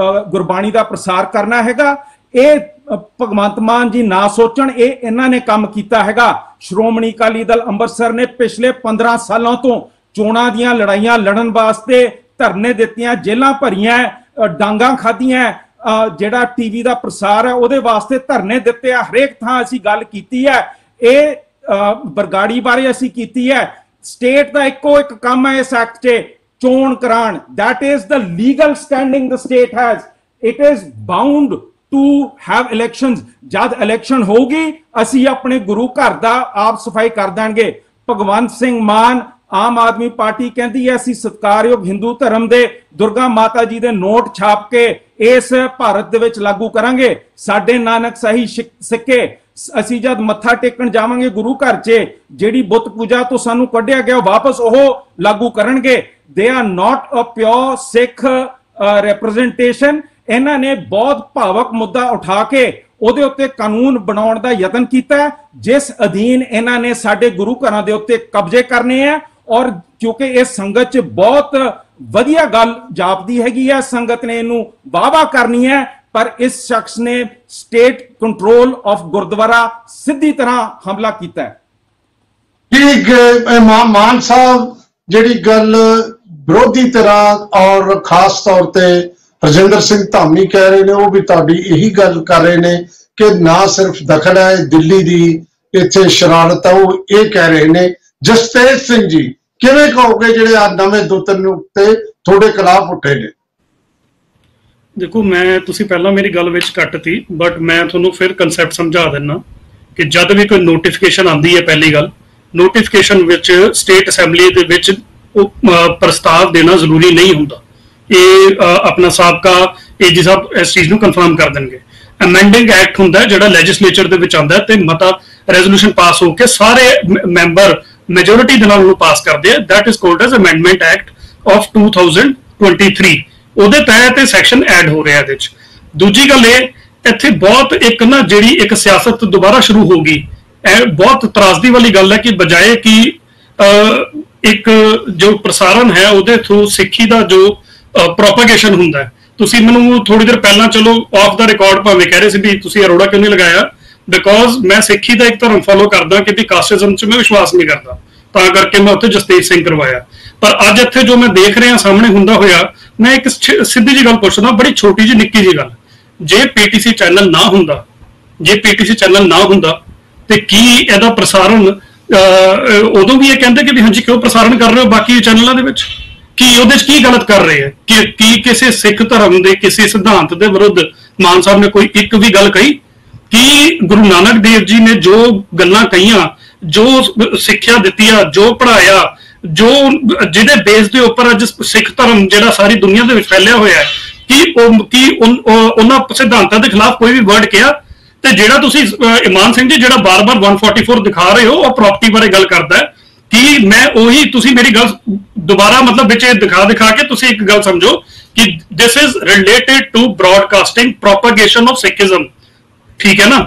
ਗੁਰਬਾਣੀ ਦਾ ਪ੍ਰਸਾਰ ਕਰਨਾ ਹੈਗਾ। ਇਹ ਭਗਵੰਤ ਮਾਨ ਜੀ ਨਾ ਸੋਚਣ, ਇਹ ਇਹਨਾਂ ਨੇ ਕੰਮ ਕੀਤਾ ਹੈਗਾ। ਸ਼੍ਰੋਮਣੀ ਅਕਾਲੀ ਦਲ ਅੰਮ੍ਰਿਤਸਰ ਨੇ ਪਿਛਲੇ 15 ਸਾਲਾਂ ਤੋਂ ਚੋਣਾਂ ਦੀਆਂ ਲੜਾਈਆਂ ਲੜਨ ਵਾਸਤੇ ਧਰਨੇ ਦਿੱਤੀਆਂ, ਜੇਲਾਂ ਭਰੀਆਂ, ਡਾਂਗਾਂ ਖਾਧੀਆਂ, ਜਿਹੜਾ ਟੀਵੀ ਦਾ ਪ੍ਰਸਾਰ ਹੈ ਉਹਦੇ ਵਾਸਤੇ ਧਰਨੇ ਦਿੱਤੇ ਆ। ਹਰੇਕ ਥਾਂ ਅਸੀਂ ਗੱਲ ਕੀਤੀ ਹੈ। ਇਹ ਬਰਗਾੜੀ ਬਾਰੇ ਅਸੀਂ ਕੀਤੀ ਹੈ। ਸਟੇਟ ਦਾ ਇੱਕੋ ਇੱਕ ਕੰਮ ਹੈ ਇਸ ਐਕਟ 'ਚ, ਚੋਣ ਕਰਾਉਣ। that is the legal standing the state has, it is bound to have elections। ਜਦ ਇਲੈਕਸ਼ਨ ਹੋਊਗੀ ਅਸੀਂ ਆਪਣੇ ਗੁਰੂ ਘਰ ਦਾ ਆਪ ਸਫਾਈ ਕਰ ਦਾਂਗੇ। ਭਗਵੰਤ ਸਿੰਘ ਮਾਨ ਆਮ ਆਦਮੀ ਪਾਰਟੀ ਕਹਿੰਦੀ ਹੈ ਅਸੀਂ ਸਤਿਕਾਰਯੋਗ ਹਿੰਦੂ ਧਰਮ ਦੇ ਦੁਰਗਾ ਮਾਤਾ ਜੀ ਦੇ ਨੋਟ ਛਾਪ ਕੇ ਇਸ ਭਾਰਤ ਦੇ ਵਿੱਚ ਲਾਗੂ ਕਰਾਂਗੇ। ਸਾਡੇ ਨਾਨਕ ਸਾਹੀ ਸਿੱਕੇ ਅਸੀਂ ਜਦ ਮੱਥਾ ਟੇਕਣ ਜਾਵਾਂਗੇ ਗੁਰੂ ਘਰ 'ਚ, ਜਿਹੜੀ ਬੁੱਤ ਪੂਜਾ ਤੋਂ ਸਾਨੂੰ ਕੱਢਿਆ ਗਿਆ ਵਾਪਸ ਉਹ ਲਾਗੂ ਕਰਨਗੇ। They are not a pure Sikh representation. ਇਹਨਾਂ ਨੇ ਬਹੁਤ ਭਾਵਕ ਮੁੱਦਾ ਉਠਾ ਕੇ ਉਹਦੇ ਉੱਤੇ ਕਾਨੂੰਨ ਬਣਾਉਣ ਦਾ ਯਤਨ ਕੀਤਾ, ਜਿਸ ਅਧੀਨ ਇਹਨਾਂ ਨੇ ਸਾਡੇ ਗੁਰੂ ਘਰਾਂ ਦੇ ਉੱਤੇ ਕਬਜ਼ੇ ਕਰਨੇ ਆ। ਔਰ ਕਿਉਂਕਿ ਇਹ ਸੰਗਤ 'ਚ ਬਹੁਤ ਵਧੀਆ ਗੱਲ ਜਾਪਦੀ ਹੈਗੀ ਆ, ਸੰਗਤ ਨੇ ਇਹਨੂੰ ਵਾਹਵਾ ਕਰਨੀ ਹੈ, ਪਰ ਇਸ ਸ਼ਖਸ ਨੇ ਸਟੇਟ ਕੰਟਰੋਲ ਆਫ ਗੁਰਦੁਆਰਾ ਸਿੱਧੀ ਤਰ੍ਹਾਂ ਹਮਲਾ ਕੀਤਾ ਹੈ। ਮਾਨ ਸਾਹਿਬ ਜਿਹੜੀ ਗੱਲ ਵਿਰੋਧੀ ਤਰ੍ਹਾਂ ਔਰ ਖਾਸ ਤੌਰ ਤੇ ਰਜਿੰਦਰ ਸਿੰਘ ਧਾਮੀ ਕਹਿ ਰਹੇ ਨੇ, ਉਹ ਵੀ ਤੁਹਾਡੀ ਇਹੀ ਗੱਲ ਕਰ ਰਹੇ ਨੇ ਕਿ ਨਾ ਸਿਰਫ ਦਖਲ ਹੈ ਦਿੱਲੀ ਦੀ ਇੱਥੇ ਸ਼ਰਾਰਤ ਹੈ, ਉਹ ਇਹ ਕਹਿ ਰਹੇ ਨੇ। ਜਸਤੇਜ ਸਿੰਘ ਜੀ ਕਿਵੇਂ ਕਹੋਗੇ ਜਿਹੜੇ ਆ ਨਵੇਂ ਦੂਤਨ ਉੱਤੇ ਤੁਹਾਡੇ ਖਿਲਾਫ ਉੱਠੇ ਨੇ? ਦੇਖੋ, ਮੈਂ ਤੁਸੀਂ ਪਹਿਲਾਂ ਮੇਰੀ ਗੱਲ ਵਿੱਚ ਕੱਟਤੀ, ਬਟ ਮੈਂ ਤੁਹਾਨੂੰ ਫਿਰ ਕਨਸੈਪਟ ਸਮਝਾ ਦਿੰਦਾ ਕਿ ਜਦ ਵੀ ਕੋਈ ਨੋਟੀਫਿਕੇਸ਼ਨ ਆਉਂਦੀ ਹੈ, ਪਹਿਲੀ ਗੱਲ ਨੋਟੀਫਿਕੇਸ਼ਨ ਵਿੱਚ ਸਟੇਟ ਅਸੈਂਬਲੀ ਦੇ ਵਿੱਚ ਪ੍ਰਸਤਾਵ ਦੇਣਾ ਜ਼ਰੂਰੀ ਨਹੀਂ ਹੁੰਦਾ। ਇਹ ਆਪਣਾ ਸਾਬਕਾ ਏਜੀ ਸਾਹਿਬ ਇਸ ਚੀਜ਼ ਨੂੰ ਕਨਫਰਮ ਕਰ ਦੇਣਗੇ। ਅਮੈਂਡਿੰਗ ਐਕਟ ਹੁੰਦਾ ਜਿਹੜਾ ਲੈਜਿਸਲੇਚਰ ਦੇ ਵਿੱਚ ਆਉਂਦਾ ਤੇ ਮਤਾ ਰੈਜ਼ੋਲੂਸ਼ਨ ਪਾਸ ਹੋ ਕੇ ਸਾਰੇ ਮੈਂਬਰ ਮੈਜੋਰਿਟੀ ਦੇ ਨਾਲ ਉਹਨੂੰ ਪਾਸ ਕਰਦੇ ਆ। That is called as amendment act of 2023। ਉਹਦੇ ਤਹਿਤ ਇਹ ਸੈਕਸ਼ਨ ਐਡ ਹੋ ਰਿਹਾ ਇਹਦੇ 'ਚ। ਦੂਜੀ ਗੱਲ ਇਹ ਇੱਥੇ ਬਹੁਤ ਇੱਕ ਨਾ ਜਿਹੜੀ ਇੱਕ ਸਿਆਸਤ ਦੁਬਾਰਾ ਸ਼ੁਰੂ ਹੋ ਗਈ, ਇਹ ਬਹੁਤ ਤਰਾਸਦੀ ਵਾਲੀ ਗੱਲ ਹੈ ਕਿ ਬਜਾਏ ਕਿ ਇੱਕ ਜੋ ਪ੍ਰਸਾਰਣ ਹੈ ਉਹਦੇ ਥਰੂ ਸਿੱਖੀ ਦਾ ਜੋ ਪ੍ਰੋਪਗੇਸ਼ਨ ਹੁੰਦਾ। ਤੁਸੀਂ ਮੈਨੂੰ ਥੋੜੀ ਦੇਰ ਪਹਿਲਾਂ ਚਲੋ ਆਫ ਦਾ ਰਿਕਾਰਡ ਭਾਵੇਂ ਕਹਿ ਰਹੇ ਸੀ ਵੀ ਤੁਸੀਂ ਅਰੋੜਾ ਕਿਉਂ ਨਹੀਂ ਲਗਾਇਆ, ਬਿਕੋਜ਼ ਮੈਂ ਸਿੱਖੀ ਦਾ ਇੱਕ ਧਰਮ ਫੋਲੋ ਕਰਦਾ ਕਿ ਵੀ ਕਾਸਟਿਜ਼ਮ 'ਚ ਮੈਂ ਵਿਸ਼ਵਾਸ ਨਹੀਂ ਕਰਦਾ, ਤਾਂ ਕਰਕੇ ਮੈਂ ਉੱਥੇ ਜਸਤੇਜ ਸਿੰਘ ਕਰਵਾਇਆ। ਪਰ ਅੱਜ ਇੱਥੇ ਜੋ ਮੈਂ ਦੇਖ ਰਿਹਾ ਸਾਹਮਣੇ ਹੁੰਦਾ ਹੋਇਆ, ਮੈਂ ਇੱਕ ਸਿੱਧੀ ਜਿਹੀ ਗੱਲ ਪੁੱਛਦਾ, ਬੜੀ ਛੋਟੀ ਜਿਹੀ ਨਿੱਕੀ ਜਿਹੀ ਗੱਲ, ਜੇ ਪੀਟੀਸੀ ਚੈਨਲ ਨਾ ਹੁੰਦਾ, ਜੇ ਪੀਟੀਸੀ ਚੈਨਲ ਨਾ ਹੁੰਦਾ ਤੇ ਕੀ ਇਹਦਾ ਪ੍ਰਸਾਰਣ ਉਦੋਂ ਵੀ ਇਹ ਕਹਿੰਦੇ ਕਿ ਵੀ ਹਾਂਜੀ ਕਿਉਂ ਪ੍ਰਸਾਰਣ ਕਰ ਰਹੇ ਹੋ ਬਾਕੀ ਚੈਨਲਾਂ ਦੇ ਵਿੱਚ, ਕੀ ਉਹਦੇ 'ਚ ਕੀ ਗਲਤ ਕਰ ਰਹੇ ਹੈ? ਕੀ ਕਿਸੇ ਸਿੱਖ ਧਰਮ ਦੇ ਕਿਸੇ ਸਿਧਾਂਤ ਦੇ ਵਿਰੁੱਧ ਮਾਨ ਸਾਹਿਬ ਨੇ ਕੋਈ ਇੱਕ ਵੀ ਗੱਲ ਕਹੀ? ਕੀ ਗੁਰੂ ਨਾਨਕ ਦੇਵ ਜੀ ਨੇ ਜੋ ਗੱਲਾਂ ਕਹੀਆਂ, ਜੋ ਸਿੱਖਿਆ ਦਿੱਤੀ ਆ, ਜੋ ਪੜ੍ਹਾਇਆ, ਜੋ ਜਿਹਦੇ ਬੇਸ ਦੇ ਉੱਪਰ ਅੱਜ ਸਿੱਖ ਧਰਮ ਜਿਹੜਾ ਸਾਰੀ ਦੁਨੀਆ ਦੇ ਵਿੱਚ ਫੈਲਿਆ ਹੋਇਆ ਹੈ, ਕੀ ਉਹਨਾਂ ਸਿਧਾਂਤਾਂ ਦੇ ਖਿਲਾਫ ਕੋਈ ਵੀ ਵਰਡ ਕਿਹਾ? ਤੇ ਜਿਹੜਾ ਤੁਸੀਂ ਇਮਾਨ ਸਿੰਘ ਜੀ ਜਿਹੜਾ ਬਾਰ-ਬਾਰ 144 ਦਿਖਾ ਰਹੇ ਹੋ, ਉਹ ਪ੍ਰਾਪਰਟੀ ਬਾਰੇ ਗੱਲ ਕਰਦਾ ਹੈ। ਕੀ ਮੈਂ ਉਹੀ, ਤੁਸੀਂ ਮੇਰੀ ਗੱਲ ਦੁਬਾਰਾ ਮਤਲਬ ਵਿੱਚ ਦਿਖਾ ਕੇ ਤੁਸੀਂ ਇੱਕ ਗੱਲ ਸਮਝੋ ਕਿ this is related to broadcasting propagation of Sikhism, ਠੀਕ ਹੈ ਨਾ?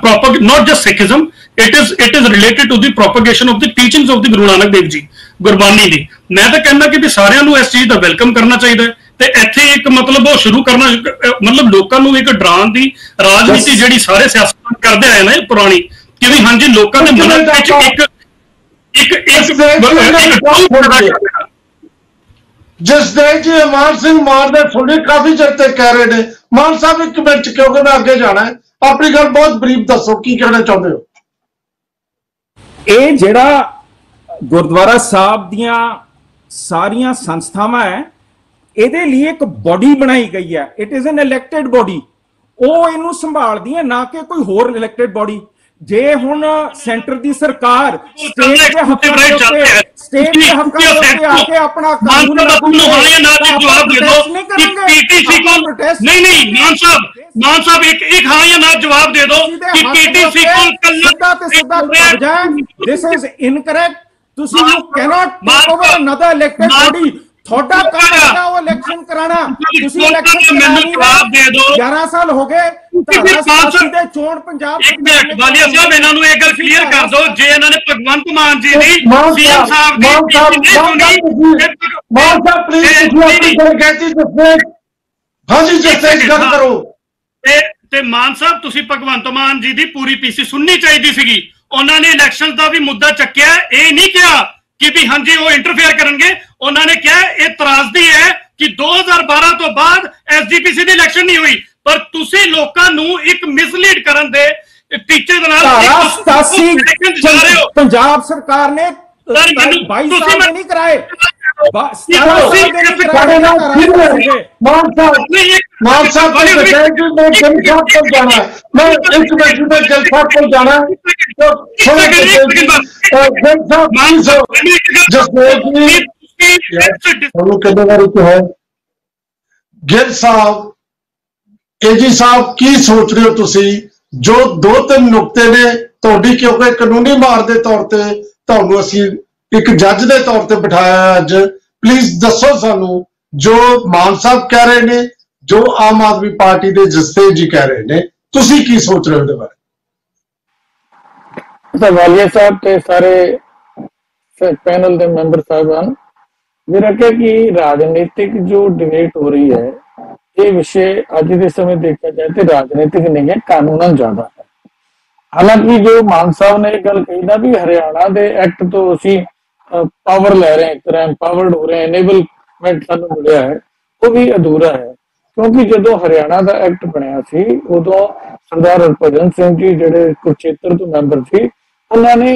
not just Sikhism, it is related to the propagation of the teachings of the Guru Nanak Dev Ji, Gurbani ਦੀ। ਮੈਂ ਤਾਂ ਕਹਿੰਦਾ ਕਿ ਵੀ ਸਾਰਿਆਂ ਨੂੰ ਇਸ ਚੀਜ਼ ਦਾ ਵੈਲਕਮ ਕਰਨਾ ਚਾਹੀਦਾ ਹੈ, ਤੇ ਇੱਥੇ ਇੱਕ ਮਤਲਬ ਉਹ ਸ਼ੁਰੂ ਕਰਨਾ, ਮਤਲਬ ਲੋਕਾਂ ਨੂੰ ਇੱਕ ਡਰਾਉਣ ਦੀ ਰਾਜਨੀਤੀ ਜਿਹੜੀ ਸਾਰੇ ਸਿਆਸਤਦਾਨ ਕਰਦੇ ਆਏ ਨੇ ਪੁਰਾਣੀ, ਕਿ ਵੀ ਹਾਂਜੀ ਲੋਕਾਂ ਦੇ ਮਨ ਵਿੱਚ ਜਸਦੇਵ ਜੀ ਇਮਾਨ ਸਿੰਘ ਮਾਨ ਦੇ ਫੁੱਲੇ ਕਾਫੀ ਚਿਰ ਤੇ ਕਹਿ ਰਹੇ ਨੇ। ਮਾਨ ਸਾਹਿਬ ਇੱਕ ਮਿੰਟ, ਕਿਉਂਕਿ ਮੈਂ ਅੱਗੇ ਜਾਣਾ ਹੈ, ਆਪਣੀ ਗੱਲ ਬਹੁਤ ਬਰੀਫ ਦੱਸੋ, ਕੀ ਕਹਿਣਾ ਚਾਹੁੰਦੇ ਹੋ? ਇਹ ਜਿਹੜਾ ਗੁਰਦੁਆਰਾ ਸਾਹਿਬ ਦੀਆਂ ਸਾਰੀਆਂ ਸੰਸਥਾਵਾਂ ਹੈ, ਇਹਦੇ ਲਈ ਇੱਕ ਬੋਡੀ ਬਣਾਈ ਗਈ ਹੈ। It is an elected body, ਉਹ ਇਹਨੂੰ ਸੰਭਾਲਦੀ ਹੈ, ਨਾ ਕਿ ਕੋਈ ਹੋਰ ਇਲੈਕਟਿਡ ਬੋਡੀ। ਜੇ ਹੁਣ ਸੈਂਟਰ ਦੀ ਸਰਕਾਰ ਸਟੇਟ ਦੇ ਹੱਕਾਂ ਦੇ ਉੱਤੇ ਆ ਕੇ ਆਪਣਾ ਕਾਨੂੰਨ ਜਵਾਬ ਦੇ ਦਿਓ ਕਿ ਪੀਟੀਸੀ ਕੋਲ ਨਹੀਂ ਮਾਨ ਸਾਹਿਬ ਇੱਕ ਹਾਂ ਜਾਂ ਨਾ ਜਵਾਬ ਦੇ ਦਿਓ ਕਿ ਪੀਟੀਸੀ ਕੋਲ ਸਿੱਧਾ ਤੇ ਸਿੱਧਾ ਜਾਏ। This is incorrect. ਤੁਸੀਂ you cannot take over another elected body ਤੁਹਾਡਾ ਕੰਮ ਹੈਗਾ ਉਹ ਇਲੈਕਸ਼ਨ ਕਰਾਣਾ। ਤੁਸੀਂ ਇਲੈਕਸ਼ਨ ਮੈਨੂੰ ਜਵਾਬ ਦੇ ਦਿਓ। 11 ਸਾਲ ਹੋ ਗਏ ਦੇ ਚੋਣ ਪੰਜਾਬ। ਇੱਕ ਮਿੰਟ ਵਾਲੀਆ ਸਾਹਿਬ, ਇਹਨਾਂ ਨੂੰ ਇਹ ਗੱਲ ਕਲੀਅਰ ਕਰ ਦਿਓ, ਜੇ ਇਹਨਾਂ ਨੇ ਭਗਵੰਤ ਮਾਨ ਜੀ ਦੀ CM Sahib the Mann Sahib please ਹਾਂਜੀ ਜਸਟਿਸ ਗੱਲ ਕਰੋ। ਤੇ ਮਾਨ ਸਾਹਿਬ, ਤੁਸੀਂ ਭਗਵੰਤ ਮਾਨ ਜੀ ਦੀ ਪੂਰੀ ਪੀਸੀ ਸੁਣਨੀ ਚਾਹੀਦੀ ਸੀਗੀ। ਉਹਨਾਂ ਨੇ ਇਲੈਕਸ਼ਨ ਦਾ ਵੀ ਮੁੱਦਾ ਚੱਕਿਆ, ਇਹ ਨਹੀਂ ਕਿਹਾ ਕਿ ਵੀ ਹਾਂਜੀ ਉਹ ਇੰਟਰਫੇਅਰ ਕਰਨਗੇ। ਉਹਨਾਂ ਨੇ ਕਿਹਾ ਇਹ ਤਰਾਸਦੀ ਹੈ ਕਿ 2012 ਤੋਂ ਬਾਅਦ ਐਸਜੀਪੀਸੀ ਦੀ ਇਲੈਕਸ਼ਨ ਨਹੀਂ ਹੋਈ, ਪਰ ਤੁਸੀਂ ਲੋਕਾਂ ਨੂੰ ਇੱਕ ਮਿਸਲੀਡ ਕਰਨ ਦੇ ਟੀਚੇ ਦੇ ਨਾਲ ਪੰਜਾਬ ਸਰਕਾਰ ਨੇ 22 ਸਾਲ ਨਹੀਂ ਕਰਾਏ। ਮਾਨ ਸਾਹਿਬ ਕੋਲ ਜਾਣਾ, ਮੈਂ ਇੱਕ ਮਿੰਟ में जलसा को जाना ਗਿੱਲ ਸਾਹਿਬ, ਏਜੀ ਸਾਹਿਬ ਕੀ ਸੋਚ ਰਹੇ ਹੋ ਤੁਸੀਂ? ਜੋ 2-3 ਨੁਕਤੇ ਨੇ ਤੁਹਾਡੀ, ਕਿਉਂਕਿ ਕਾਨੂੰਨੀ ਮਾਰ ਦੇ ਤੌਰ ਤੇ ਤੁਹਾਨੂੰ ਅਸੀਂ ਇੱਕ ਜੱਜ ਦੇ ਤੌਰ ਤੇ ਬਿਠਾਇਆ ਅੱਜ, ਪਲੀਜ਼ ਦੱਸੋ ਸਾਨੂੰ ਜੋ ਮਾਨ ਸਾਹਿਬ ਕਹਿ ਰਹੇ ਨੇ, ਜੋ ਆਮ ਆਦਮੀ ਪਾਰਟੀ ਦੇ ਜਸਟਿਸ ਜੀ ਕਹਿ ਰਹੇ ਨੇ, ਤੁਸੀਂ ਕੀ ਸੋਚ ਰਹੇ ਹੋ ਉਹਦੇ ਬਾਰੇ? वालिया साहब ते सारे पैनल के मैंबर साहबान, मेरा क्या कि राजनीतिक जो डिबेट हो रही है, ये विषय आज के समय देखा जाए तो राजनीतिक नहीं है, कानूनन ज्यादा है। हालांकि जो मान साहब ने गल कही ना भी हरियाणा के एक्ट तो असी पावर ले रहे हैं, एक तरह एम्पावर्ड हो रहे हैं, एनेबलमेंट सानू मिलिया है, वो भी अधूरा है। क्योंकि जो हरियाणा का एक्ट बनया सी उदों सरदार हरभजन सिंह जी जिहड़े कुरुक्षेत्र तो मैंबर सी, उन्होंने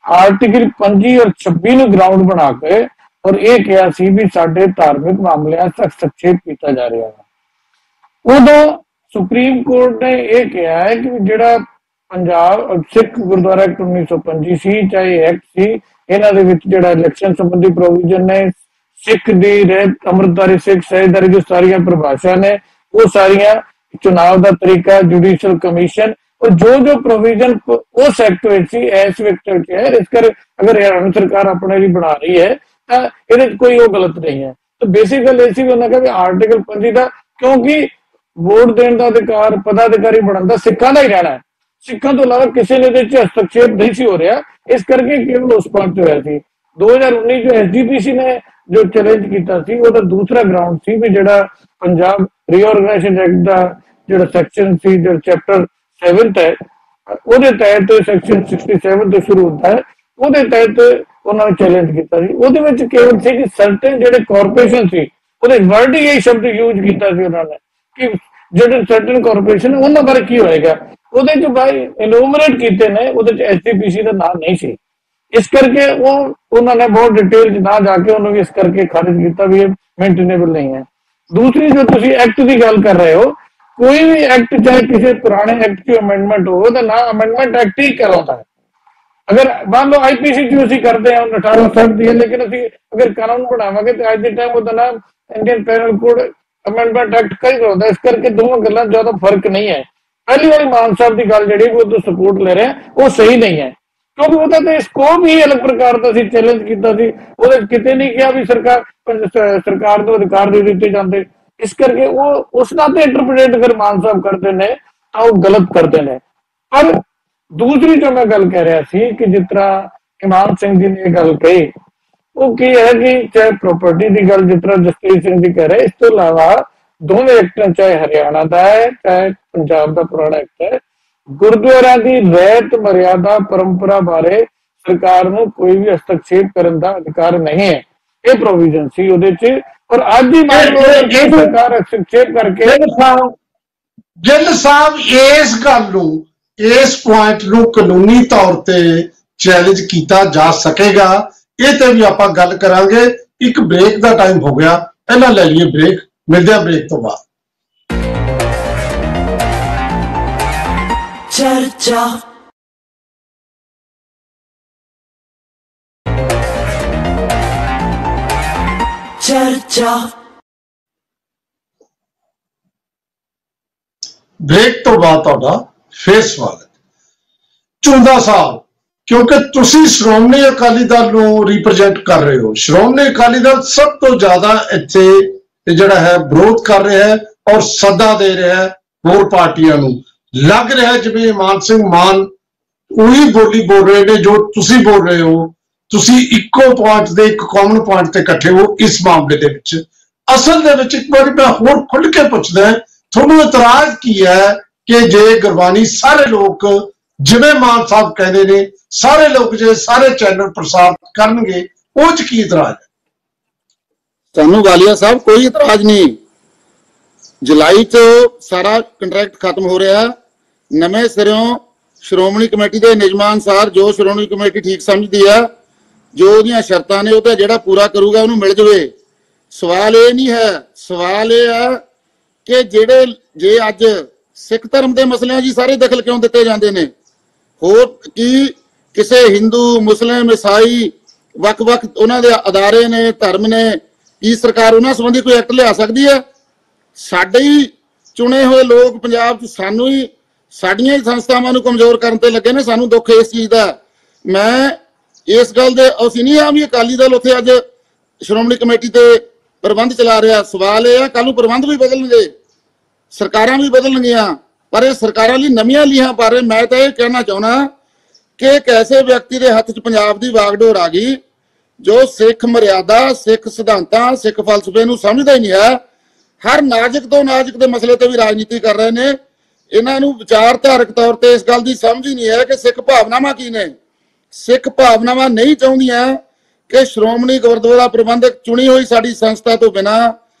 आर्टिकल 25 और 26 ग्राउंड बना के और यह कहा सी भी साडे धार्मिक मामलों हस्तक्षेप किया जा रहा है। उदों सुप्रीम कोर्ट ने यह कहा है कि जिहड़ा पंजाब सिख गुरुद्वारा एक्ट 1925 सी, चाहे एक्ट सी, इन्हां दे विच जिहड़ा इलैक्शन संबंधी प्रोविजन ने, सिख दी रहत, अमृतधारी सिख, सहजधारी जो सारियां परिभाषा ने, वो सारियां चुनाव का तरीका, जुडिशियल कमीशन और जो प्रोविजन उस एक्ट इस एक्ट है, इस कर अगर हरियाणा सरकार अपने लिए बना रही है तो ये कोई वो गलत नहीं है। तो बेसिक गल ऐसी भी उन्होंने कहा आर्टिकल 25 का, क्योंकि वोट देने का अधिकार पदाधिकारी बनने का सिखों का ही रहना है, सिखों तो अलावा किसी ने हस्तक्षेप नहीं सी हो रहा, इस करके केवल उस पॉइंट होया सी। 2019 जो एसजीपीसी ने जो चैलेंज किया सी, वो दूसरा ग्राउंड सी भी जिहड़ा पंजाब रीऑर्गेनाइजेशन एक्ट का जिहड़ा सैक्शन सी, जो चैप्टर 7 है, ਉਹਦੇ ਤਹਿਤ ਸੈਕਸ਼ਨ 67 ਤੋਂ ਸ਼ੁਰੂ ਹੁੰਦਾ ਹੈ, ਉਹਦੇ ਤਹਿਤ ਉਹਨਾਂ ਨੇ ਚੈਲੰਜ ਕੀਤਾ ਸੀ। ਉਹਦੇ ਵਿੱਚ ਕੇਵਲ ਸੀ ਕਿ ਸਰਟਨ ਜਿਹੜੇ ਕਾਰਪੋਰੇਸ਼ਨ ਸੀ, ਉਹਦੇ ਵਰਡ ਹੀ ਇਹ ਸ਼ਬਦ ਯੂਜ਼ ਕੀਤਾ ਸੀ ਉਹਨਾਂ ਨੇ ਕਿ ਜਿਹੜੇ ਸਰਟਨ ਕਾਰਪੋਰੇਸ਼ਨ ਉਹਨਾਂ ਬਾਰੇ ਕੀ ਹੋਏਗਾ। ਉਹਦੇ ਚ ਬਾਈ ਇਨੂਮਰੇਟ ਕੀਤੇ ਨੇ, ਉਹਦੇ ਚ ਐਸਜੀਪੀਸੀ ਦਾ ਨਾਮ ਨਹੀਂ ਸੀ, ਇਸ ਕਰਕੇ ਉਹ ਉਹਨਾਂ ਨੇ ਬਹੁਤ ਡਿਟੇਲ ਚ ਨਾ ਜਾ ਕੇ ਉਹਨੂੰ ਵੀ ਇਸ ਕਰਕੇ ਖਾਰਿਜ ਕੀਤਾ ਵੀ ਇਹ ਮੇਨਟੇਨੇਬਲ नहीं है। दूसरी जो तुम एक्ट की गल कर रहे हो, कोई भी एक्ट चाहे किसी पुराने एक्ट की अमेंडमेंट हो तो ना अमेंडमेंट एक्ट ही कहलाता है। अगर मान लो आईपीसी जो असी करते हैं 1860 दी है, लेकिन असी अगर कानून बनावांगे तो आज के टाइम उसका नाम Indian panel code amendment act का ही होता है। इस करके दोनों गल्लां ज्यादा फर्क नहीं है। पहली वाली मान साहब की गल जी वो तो सपोर्ट ले रहे हैं वो सही नहीं है, क्योंकि ਉਹਦਾ ਤੇ ਸਕੋਪ ਹੀ ਅਲੱਗ ਪ੍ਰਕਾਰ ਦਾ ਸੀ, ਚੈਲੰਜ ਕੀਤਾ ਸੀ। ਉਹਦੇ ਕਿਤੇ ਨਹੀਂ ਕਿਹਾ ਵੀ ਸਰਕਾਰ ਨੂੰ ਅਧਿਕਾਰ ਦੇ ਦਿੱਤੇ ਜਾਂਦੇ, ਇਸ ਕਰਕੇ ਉਹ ਉਸ ਨਾਲ ਤੇ ਇੰਟਰਪ੍ਰੀਟ ਅਗਰ ਮਾਨ ਸਾਹਿਬ ਕਰਦੇ ਨੇ ਤਾਂ ਉਹ ਗਲਤ ਕਰਦੇ ਨੇ। ਪਰ ਦੂਸਰੀ ਜੋ ਮੈਂ ਗੱਲ ਕਹਿ ਰਿਹਾ ਸੀ ਕਿ ਜਿਸ ਤਰ੍ਹਾਂ ਇਮਾਨ ਸਿੰਘ ਜੀ ਨੇ ਇਹ ਗੱਲ ਕਹੀ, ਉਹ ਕੀ ਹੈ ਕਿ ਚਾਹੇ ਪ੍ਰਾਪਰਟੀ ਦੀ ਗੱਲ ਜਿਸ ਤਰ੍ਹਾਂ ਜਸਪ੍ਰੀਤ ਸਿੰਘ ਜੀ ਕਹਿ ਰਹੇ, ਇਸ ਤੋਂ ਇਲਾਵਾ ਦੋਵੇਂ ਐਕਟਾਂ ਚਾਹੇ ਹਰਿਆਣਾ ਦਾ ਹੈ ਚਾਹੇ ਪੰਜਾਬ ਦਾ ਪੁਰਾਣਾ ਐਕਟ ਹੈ, गुरुद्वारा की रहत मर्यादा परंपरा बारे सरकार ਨੂੰ कोई भी हस्तक्षेप करने का अधिकार नहीं है। ये प्रोविजन सी ਉਹਦੇ ਚ, और ਅੱਜ ही मान लो कि सरकार हस्तक्षेप करके ਗਿੱਲ ਸਾਹਿਬ ਇਸ ਗੱਲ ਨੂੰ, ਇਸ ਪੁਆਇੰਟ ਨੂੰ ਕਾਨੂੰਨੀ ਤੌਰ ਤੇ ਚੈਲੰਜ ਕੀਤਾ ਜਾ ਸਕੇਗਾ, ਇਹ ਤੇ ਵੀ ਆਪਾਂ ਗੱਲ ਕਰਾਂਗੇ। ਇੱਕ ਬ੍ਰੇਕ ਦਾ ਟਾਈਮ ਹੋ ਗਿਆ, ਪਹਿਲਾਂ ਲੈ ਲਈਏ ਬ੍ਰੇਕ, ਮਿਲਦੇ ਆ ਬ੍ਰੇਕ ਤੋਂ ਬਾਅਦ। चर्चा चर्चा ब्रेक तो बाद ਤੁਹਾਡਾ ਫੇਰ ਸਵਾਗਤ। ਚੁੰਦਾ ਸਾਹਿਬ, ਕਿਉਂਕਿ ਤੁਸੀਂ ਸ਼੍ਰੋਮਣੀ ਅਕਾਲੀ ਦਲ ਨੂੰ ਰਿਪਰੈਜ਼ੈਂਟ ਕਰ ਰਹੇ ਹੋ। ਸ਼੍ਰੋਮਣੀ ਅਕਾਲੀ ਦਲ ਸਭ ਤੋਂ ਜ਼ਿਆਦਾ ਇੱਥੇ ਜਿਹੜਾ ਹੈ ਵਿਰੋਧ ਕਰ ਰਿਹਾ ਹੈ ਔਰ ਸੱਦਾ ਦੇ ਰਿਹਾ ਹੈ ਹੋਰ ਪਾਰਟੀਆਂ ਨੂੰ। ਲੱਗ ਰਿਹਾ ਜਿਵੇਂ ਮਾਨ ਸਿੰਘ ਮਾਨ ਉਹੀ ਬੋਲੀ ਬੋਲ ਰਹੇ ਨੇ ਜੋ ਤੁਸੀਂ ਬੋਲ ਰਹੇ ਹੋ। ਤੁਸੀਂ ਇੱਕੋ ਪੁਆਇੰਟ ਦੇ ਇੱਕ ਕਾਮਨ ਪੁਆਇੰਟ ਤੇ ਇਕੱਠੇ ਹੋ ਇਸ ਮਾਮਲੇ ਦੇ ਵਿੱਚ। ਅਸਲ ਦੇ ਵਿੱਚ ਇੱਕ ਵਾਰੀ ਮੈਂ ਹੋਰ ਖੁੱਲ੍ਹ ਕੇ ਪੁੱਛਦਾ, ਤੁਹਾਨੂੰ ਇਤਰਾਜ਼ ਕੀ ਹੈ ਕਿ ਜੇ ਗੁਰਬਾਣੀ ਸਾਰੇ ਲੋਕ ਜਿਵੇਂ ਮਾਨ ਸਾਹਿਬ ਕਹਿੰਦੇ ਨੇ ਸਾਰੇ ਲੋਕ ਜੇ ਸਾਰੇ ਚੈਨਲ ਪ੍ਰਸਾਰਿਤ ਕਰਨਗੇ, ਉਹ 'ਚ ਕੀ ਇਤਰਾਜ਼ ਹੈ? ਸਾਨੂੰ ਵਾਲੀਆ ਸਾਹਿਬ ਕੋਈ ਇਤਰਾਜ਼ ਨਹੀਂ। ਜੁਲਾਈ 'ਚ ਸਾਰਾ ਕੰਟਰੈਕਟ ਖਤਮ ਹੋ ਰਿਹਾ, ਨਵੇਂ ਸਿਰਿਓਂ ਸ਼੍ਰੋਮਣੀ ਕਮੇਟੀ ਦੇ ਨਿਯਮਾਂ ਅਨੁਸਾਰ ਜੋ ਸ਼੍ਰੋਮਣੀ ਕਮੇਟੀ ਠੀਕ ਸਮਝਦੀ ਆ, ਜੋ ਉਹਦੀਆਂ ਸ਼ਰਤਾਂ ਨੇ ਉਹ ਤਾਂ ਜਿਹੜਾ ਪੂਰਾ ਕਰੂਗਾ ਉਹਨੂੰ ਮਿਲ ਜਾਵੇ। ਸਵਾਲ ਇਹ ਨਹੀਂ ਹੈ, ਸਵਾਲ ਇਹ ਆ ਕਿ ਜੇ ਅੱਜ ਸਿੱਖ ਧਰਮ ਦੇ ਮਸਲਿਆਂ ਜੀ ਸਾਰੇ ਦਖਲ ਕਿਉਂ ਦਿੱਤੇ ਜਾਂਦੇ ਨੇ? ਹੋਰ ਕੀ ਕਿਸੇ ਹਿੰਦੂ ਮੁਸਲਿਮ ਈਸਾਈ ਵੱਖ-ਵੱਖ ਉਹਨਾਂ ਦੇ ਅਦਾਰੇ ਨੇ ਧਰਮ ਨੇ, ਕੀ ਸਰਕਾਰ ਉਹਨਾਂ ਸੰਬੰਧੀ ਕੋਈ ਐਕਟ ਲਿਆ ਸਕਦੀ ਹੈ? ਸਾਡੇ ਹੀ ਚੁਣੇ ਹੋਏ ਲੋਕ ਪੰਜਾਬ 'ਚ ਸਾਨੂੰ ਹੀ ਸਾਡੀਆਂ ਹੀ ਸੰਸਥਾਵਾਂ ਨੂੰ ਕਮਜ਼ੋਰ ਕਰਨ ਤੇ ਲੱਗੇ ਨੇ। ਸਾਨੂੰ ਦੁੱਖ ਇਸ ਚੀਜ਼ ਦਾ। ਮੈਂ ਇਸ ਗੱਲ ਦੇ ਅਸੀਂ ਨਹੀਂ ਆ ਵੀ ਅਕਾਲੀ ਦਲ ਉੱਥੇ ਅੱਜ ਸ਼੍ਰੋਮਣੀ ਕਮੇਟੀ ਤੇ ਪ੍ਰਬੰਧ ਚਲਾ ਰਿਹਾ। ਸਵਾਲ ਇਹ ਆ ਕੱਲ ਨੂੰ ਪ੍ਰਬੰਧ ਵੀ ਬਦਲਣਗੇ, ਸਰਕਾਰਾਂ ਵੀ ਬਦਲਣਗੀਆਂ, ਪਰ ਇਹ ਸਰਕਾਰਾਂ ਲਈ ਨਵੀਆਂ ਲੀਹਾਂ ਪਾ ਰਹੇ। ਮੈਂ ਤਾਂ ਇਹ ਕਹਿਣਾ ਚਾਹੁੰਦਾ ਕਿ ਇੱਕ ਐਸੇ ਵਿਅਕਤੀ ਦੇ ਹੱਥ 'ਚ ਪੰਜਾਬ ਦੀ ਵਾਗਡੋਰ ਆ ਗਈ ਜੋ ਸਿੱਖ ਮਰਿਆਦਾ, ਸਿੱਖ ਸਿਧਾਂਤਾਂ, ਸਿੱਖ ਫਲਸਫੇ ਨੂੰ ਸਮਝਦਾ ਹੀ ਨਹੀਂ ਹੈ। ਹਰ ਨਾਜ਼ੁਕ ਤੋਂ ਨਾਜ਼ੁਕ ਦੇ ਮਸਲੇ ਤੇ ਵੀ ਰਾਜਨੀਤੀ ਕਰ ਰਹੇ ਨੇ। ਇਹਨਾਂ ਨੂੰ ਵਿਚਾਰਧਾਰਕ ਤੌਰ ਤੇ ਇਸ ਗੱਲ ਦੀ ਸਮਝ ਹੀ ਨਹੀਂ ਹੈ ਕਿ ਸਿੱਖ ਭਾਵਨਾਵਾਂ ਕੀ ਨੇ। ਸਿੱਖ ਭਾਵਨਾਵਾਂ ਨਹੀਂ ਚਾਹੁੰਦੀਆਂ ਕਿ ਸ਼੍ਰੋਮਣੀ ਗੁਰਦੁਆਰਾ ਪ੍ਰਬੰਧਕ ਚੁਣੀ ਹੋਈ ਸਾਡੀ ਸੰਸਥਾ ਤੋਂ ਬਿਨਾਂ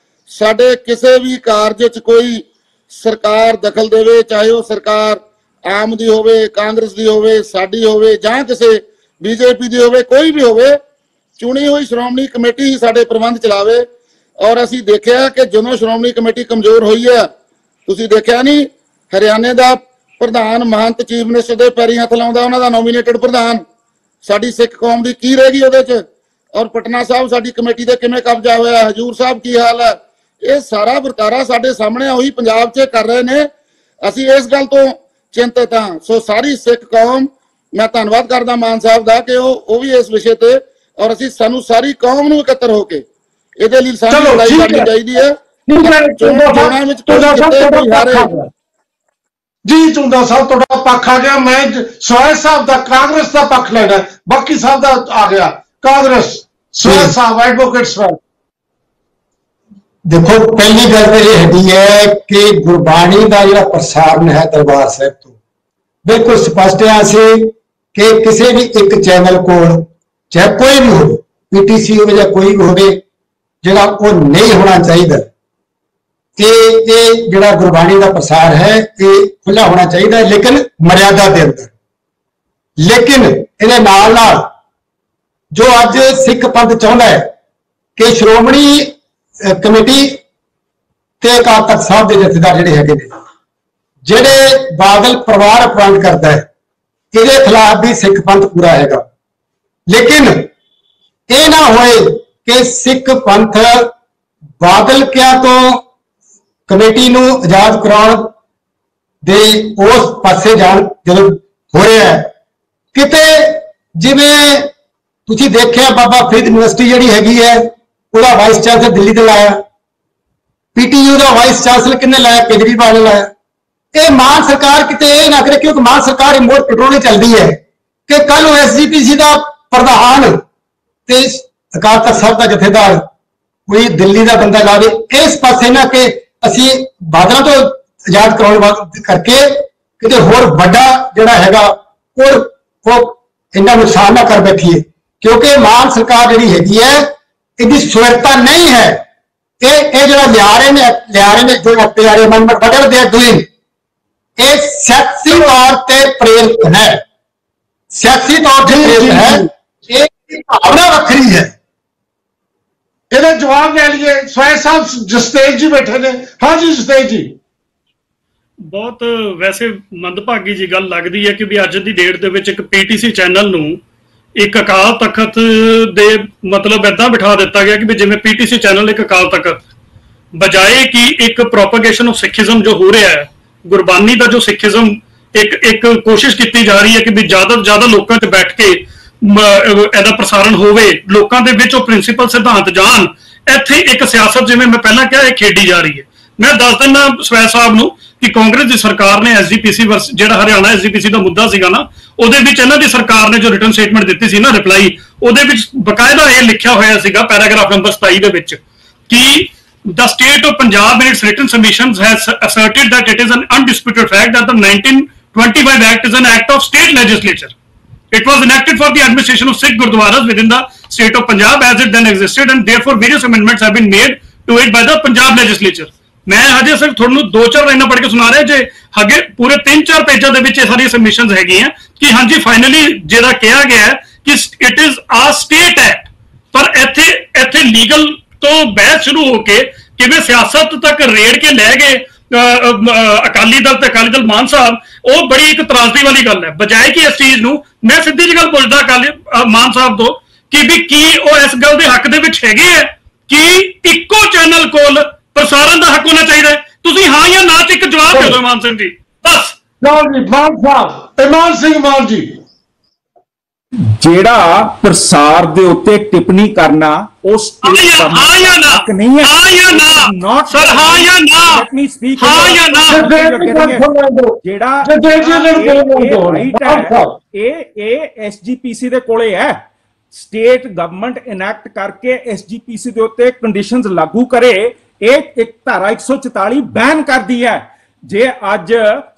ਸਾਡੇ ਕਿਸੇ ਵੀ ਕਾਰਜ 'ਚ ਕੋਈ ਸਰਕਾਰ ਦਖਲ ਦੇਵੇ, ਚਾਹੇ ਉਹ ਸਰਕਾਰ ਆਮ ਦੀ ਹੋਵੇ, ਕਾਂਗਰਸ ਦੀ ਹੋਵੇ, ਸਾਡੀ ਹੋਵੇ ਜਾਂ ਕਿਸੇ ਬੀਜੇਪੀ ਦੀ ਹੋਵੇ, ਕੋਈ ਵੀ ਹੋਵੇ। ਚੁਣੀ ਹੋਈ ਸ਼੍ਰੋਮਣੀ ਕਮੇਟੀ ਹੀ ਸਾਡੇ ਪ੍ਰਬੰਧ ਚਲਾਵੇ। ਔਰ ਅਸੀਂ ਦੇਖਿਆ ਕਿ ਜਦੋਂ ਸ਼੍ਰੋਮਣੀ ਕਮੇਟੀ ਕਮਜ਼ੋਰ ਹੋਈ ਹੈ, ਤੁਸੀਂ ਦੇਖਿਆ ਨਹੀਂ ਹਰਿਆਣੇ ਦਾ ਪ੍ਰਧਾਨ ਮਹੰਤ ਚੀਫ ਮਿਨਿਸਟਰ ਦੇ ਪੈਰੀਂ ਹੱਥ ਲਾਉਂਦਾ, ਉਹਨਾਂ ਦਾ ਨੋਮੀਨੇਟਡ ਪ੍ਰਧਾਨ। ਸਾਡੀ ਸਿੱਖ ਕੌਮ ਦੀ ਕੀ ਰਹਿ ਗਈ ਉਹਦੇ 'ਚ? ਔਰ ਪਟਨਾ ਸਾਹਿਬ ਸਾਡੀ ਕਮੇਟੀ ਦੇ ਕਿਵੇਂ ਕਬਜ਼ਾ ਹੋਇਆ? ਹਜੂਰ ਸਾਹਿਬ ਕੀ ਹਾਲ ਹੈ? ਇਹ ਸਾਰਾ ਵਰਤਾਰਾ ਸਾਡੇ ਸਾਹਮਣੇ ਉਹੀ ਪੰਜਾਬ 'ਚ ਕਰ ਰਹੇ ਨੇ। ਅਸੀਂ ਇਸ ਗੱਲ ਤੋਂ ਚਿੰਤਤ ਹਾਂ। ਸੋ ਸਾਰੀ ਸਿੱਖ ਕੌਮ, ਮੈਂ ਧੰਨਵਾਦ ਕਰਦਾ ਮਾਨ ਸਾਹਿਬ ਦਾ ਕਿ ਉਹ ਵੀ ਇਸ ਵਿਸ਼ੇ ਤੇ, ਔਰ ਅਸੀਂ ਸਾਨੂੰ ਸਾਰੀ ਕੌਮ ਨੂੰ ਇਕੱਤਰ ਹੋ ਕੇ ਇਹਦੇ ਲਈ ਸਾਨੂੰ ਲੜਾਈ ਕਰਨੀ ਚਾਹੀਦੀ ਹੈ। ਚੋਣਾਂ ਵਿੱਚ ਕੋਈ ਹਾਰੇ ਜੀ। ਚੁੰਦਾ ਸਾਹਿਬ ਤੁਹਾਡਾ ਪੱਖ ਆ ਗਿਆ। ਮੈਂ ਸੋਹਲ ਸਾਹਿਬ ਦਾ ਕਾਂਗਰਸ ਦਾ ਪੱਖ ਲੈਣਾ, ਬਾਕੀ ਸਾਹਿਬ ਦਾ ਆ ਗਿਆ ਕਾਂਗਰਸ। ਸੋਹਲ ਸਾਹਿਬ, ਐਡਵੋਕੇਟ ਸੋਹਲ। ਦੇਖੋ, ਪਹਿਲੀ ਗੱਲ ਤਾਂ ਇਹ ਹੈਗੀ ਹੈ ਕਿ ਗੁਰਬਾਣੀ ਦਾ ਜਿਹੜਾ ਪ੍ਰਸਾਰਣ ਹੈ ਦਰਬਾਰ ਸਾਹਿਬ ਤੋਂ ਬਿਲਕੁਲ ਸਪਸ਼ਟ ਹੈ ਸੀ ਕਿ ਕਿਸੇ ਵੀ ਇੱਕ ਚੈਨਲ ਕੋਲ ਚਾਹੇ ਕੋਈ ਵੀ ਹੋਵੇ, ਪੀਟੀਸੀ ਹੋਵੇ ਜਾਂ ਕੋਈ ਵੀ ਹੋਵੇ, ਜਿਹੜਾ ਉਹ ਨਹੀਂ ਹੋਣਾ ਚਾਹੀਦਾ। ਇਹ ਜਿਹੜਾ ਗੁਰਬਾਣੀ ਦਾ ਪ੍ਰਸਾਰ ਹੈ ਇਹ ਖੁੱਲਾ ਹੋਣਾ ਚਾਹੀਦਾ, ਲੇਕਿਨ ਮਰਿਆਦਾ ਦੇ ਅੰਦਰ। ਲੇਕਿਨ ਇਹਦੇ ਨਾਲ ਨਾਲ ਜੋ ਅੱਜ ਸਿੱਖ ਪੰਥ ਚਾਹੁੰਦਾ ਹੈ ਕਿ ਸ਼੍ਰੋਮਣੀ ਕਮੇਟੀ ਤੇ ਅਕਾਲ ਤਖਤ ਸਾਹਿਬ ਦੇ ਜਥੇਦਾਰ ਜਿਹੜੇ ਹੈਗੇ ਨੇ, ਜਿਹੜੇ ਬਾਦਲ ਪਰਿਵਾਰ ਅਪਰਾਧ ਕਰਦਾ ਹੈ, ਇਹਦੇ ਖਿਲਾਫ ਵੀ ਸਿੱਖ ਪੰਥ ਪੂਰਾ ਹੈਗਾ। ਲੇਕਿਨ ਇਹ ਨਾ ਹੋਏ ਕਿ ਸਿੱਖ ਪੰਥ ਬਾਦਲ ਕਿਆ ਤੋਂ ਕਮੇਟੀ ਨੂੰ ਆਜ਼ਾਦ ਕਰਾਉਣ ਦੇ ਉਸ ਪਾਸੇ ਜਾਣ ਜਦੋਂ ਹੋ ਰਿਹਾ ਹੈ। ਕਿਤੇ ਜਿਵੇਂ ਤੁਸੀਂ ਦੇਖਿਆ ਬਾਬਾ ਫਰੀਦ ਯੂਨੀਵਰਸਿਟੀ ਜਿਹੜੀ ਹੈਗੀ ਹੈ, ਉਹਦਾ ਵਾਈਸ ਚਾਂਸਲਰ ਦਿੱਲੀ ਤੇ ਲਾਇਆ, ਪੀਟੀਯੂ ਦਾ ਵਾਈਸ ਚਾਂਸਲਰ ਕਿੰਨੇ ਲਾਇਆ? ਕੇਜਰੀਵਾਲ ਨੇ ਲਾਇਆ। ਇਹ ਮਾਨ ਸਰਕਾਰ ਕਿਤੇ ਇਹ ਨਾ ਕਰੇ, ਕਿਉਂਕਿ ਮਾਨ ਸਰਕਾਰ ਰਿਮੋਟ ਕੰਟਰੋਲ ਹੀ ਚੱਲਦੀ ਹੈ ਕਿ ਕੱਲ ਨੂੰ ਐਸਜੀਪੀਸੀ ਦਾ ਪ੍ਰਧਾਨ ਤੇ ਅਕਾਲ ਤਖਤ ਸਾਹਿਬ ਦਾ ਜਥੇਦਾਰ ਕੋਈ ਦਿੱਲੀ ਦਾ ਬੰਦਾ ਲਾਵੇ। ਇਸ ਪਾਸੇ ਨਾ ਕਿ ਅਸੀਂ ਬਾਦਲਾਂ ਤੋਂ ਆਜ਼ਾਦ ਕਰਾਉਣ ਕਰਕੇ ਕਿਤੇ ਹੋਰ ਵੱਡਾ ਜਿਹੜਾ ਹੈਗਾ ਉਹ ਇੰਨਾ ਨੁਕਸਾਨ ਨਾ ਕਰ ਬੈਠੀਏ, ਕਿਉਂਕਿ ਮਾਨ ਸਰਕਾਰ ਜਿਹੜੀ ਹੈਗੀ ਹੈ ਇਹਦੀ ਸੁਰਤਾ ਨਹੀਂ ਹੈ। ਇਹ ਜਿਹੜਾ ਲਿਆ ਰਹੇ ਨੇ ਜੋ ਪਿਆਰੇ amendment whatever they are doing, ਇਹ ਸਿਆਸੀ ਤੌਰ ਤੇ ਪ੍ਰੇਰਿਤ ਹੈ, ਸਿਆਸੀ ਤੌਰ ਤੇ ਪ੍ਰੇਰਿਤ ਹੈ। ਇਹ ਭਾਵਨਾ ਵੱਖਰੀ ਹੈ। ਇਹਦਾ ਜਵਾਬ ਲੈ ਲਈਏ। ਸੋਹਲ ਸਾਹਿਬ ਜਸਤੇਜ ਜੀ ਬੈਠੇ ਨੇ। ਹਾਂਜੀ ਜਸਤੇਜ ਜੀ। ਬਹੁਤ ਵੈਸੇ ਮੰਦਭਾਗੀ ਜੀ ਗੱਲ ਲੱਗਦੀ ਹੈ ਕਿ ਵੀ ਅੱਜ ਦੀ ਡੇਟ ਦੇ ਵਿੱਚ ਇੱਕ ਪੀਟੀਸੀ ਚੈਨਲ ਨੂੰ ਇੱਕ ਅਕਾਲ ਤਖਤ ਦੇ ਮਤਲਬ ਏਦਾਂ ਬਿਠਾ ਦਿੱਤਾ ਗਿਆ ਕਿ ਵੀ ਜਿਵੇਂ ਪੀਟੀਸੀ ਚੈਨਲ ਇੱਕ ਅਕਾਲ ਤਖਤ, ਬਜਾਏ ਕਿ ਇੱਕ ਪ੍ਰੋਪਗੇਸ਼ਨ ਆਫ ਸਿੱਖੀਜ਼ਮ ਜੋ ਹੋ ਰਿਹਾ ਹੈ, ਗੁਰਬਾਨੀ ਦਾ ਜੋ ਸਿੱਖੀਜ਼ਮ ਇੱਕ ਕੋਸ਼ਿਸ਼ ਕੀਤੀ ਜਾ ਰਹੀ ਹੈ ਕਿ ਵੀ ਜ਼ਿਆਦਾ ਤੋਂ ਜ਼ਿਆਦਾ ਲੋਕਾਂ 'ਚ ਬੈਠ ਕੇ ਇਹਦਾ ਪ੍ਰਸਾਰਣ ਹੋਵੇ, ਲੋਕਾਂ ਦੇ ਵਿੱਚ ਉਹ ਪ੍ਰਿੰਸੀਪਲ ਸਿਧਾਂਤ ਜਾਣ। ਇੱਥੇ ਇੱਕ ਸਿਆਸਤ, ਜਿਵੇਂ ਮੈਂ ਪਹਿਲਾਂ ਕਿਹਾ, ਇਹ ਖੇਡੀ ਜਾ ਰਹੀ ਹੈ। ਮੈਂ ਦੱਸ ਦਿੰਦਾ ਸਵੈ ਸਾਹਿਬ ਨੂੰ ਕਿ ਕਾਂਗਰਸ ਦੀ ਸਰਕਾਰ ਨੇ SGPC ਜਿਹੜਾ ਹਰਿਆਣਾ SGPC ਦਾ ਮੁੱਦਾ ਸੀਗਾ ਨਾ, ਉਹਦੇ ਵਿੱਚ ਇਹਨਾਂ ਦੀ ਸਰਕਾਰ ਨੇ ਜੋ ਰਿਟਨ ਸਟੇਟਮੈਂਟ ਦਿੱਤੀ ਸੀ ਨਾ, ਰਿਪਲਾਈ, ਉਹਦੇ ਵਿੱਚ ਬਕਾਇਦਾ ਇਹ ਲਿਖਿਆ ਹੋਇਆ ਸੀਗਾ ਪੈਰਾਗ੍ਰਾਫ ਨੰਬਰ 27 ਦੇ ਵਿੱਚ ਕਿ the state of Punjab in its written submissions has asserted that it is an undisputed fact that the 1925 Act is an act of state legislature. It was enacted for the administration of Sikh Gurdwaras within the state of Punjab as it then existed, and therefore various amendments have been made to it by the Punjab legislature. मैं हजे सिर्फ थोड़ा 2-4 लाइना पढ़ के सुना रहा जे हगे पूरे 3-4 पेजां दे विच सारी सबमिशंस हैगियां कि हाँ जी फाइनली जेड़ा कहा गया है कि it is a state act. पर इत्थे लीगल तो बहस शुरू होके किवें सियासत तक रेड़ के लै गए अकाली दल ते अकाली दल मान साहब, वो बड़ी एक त्रासदी वाली गल है। बजाए कि इस चीज नूं मैं सीधी जी गल पुछदा अकाली मान साहब तो कि भी की वो इस गल दे हक दे विच हैगे है कि इक्को चैनल कोल प्रसारण का हक होना चाहिए? तुसी हाँ या ना च एक जवाब दे दो मान सिंह जी, बस। मान साहब, ईमान सिंह मान जी, ਜਿਹੜਾ ਪ੍ਰਸਾਰ ਦੇ ਉੱਤੇ ਟਿੱਪਣੀ ਕਰਨਾ ਉਹ ਸਟੇਟ ਦਾ ਹੱਕ ਨਹੀਂ ਹੈ। ਹਾਂ ਜਾਂ ਨਾ ਸਰ, ਹਾਂ ਜਾਂ ਨਾ, ਲੈਟ ਮੀ ਸਪੀਕ, ਹਾਂ ਜਾਂ ਨਾ। ਜਿਹੜਾ ਇਹ SGPC ਦੇ ਕੋਲੇ ਹੈ। ਸਟੇਟ ਗਵਰਨਮੈਂਟ ਇਨੈਕਟ ਕਰਕੇ SGPC ਦੇ ਉੱਤੇ ਕੰਡੀਸ਼ਨਸ ਲਾਗੂ ਕਰੇ। ਇਹ ਇੱਕ ਧਾਰਾ 144 ਬੈਨ ਕਰਦੀ ਹੈ। ਜੇ ਅੱਜ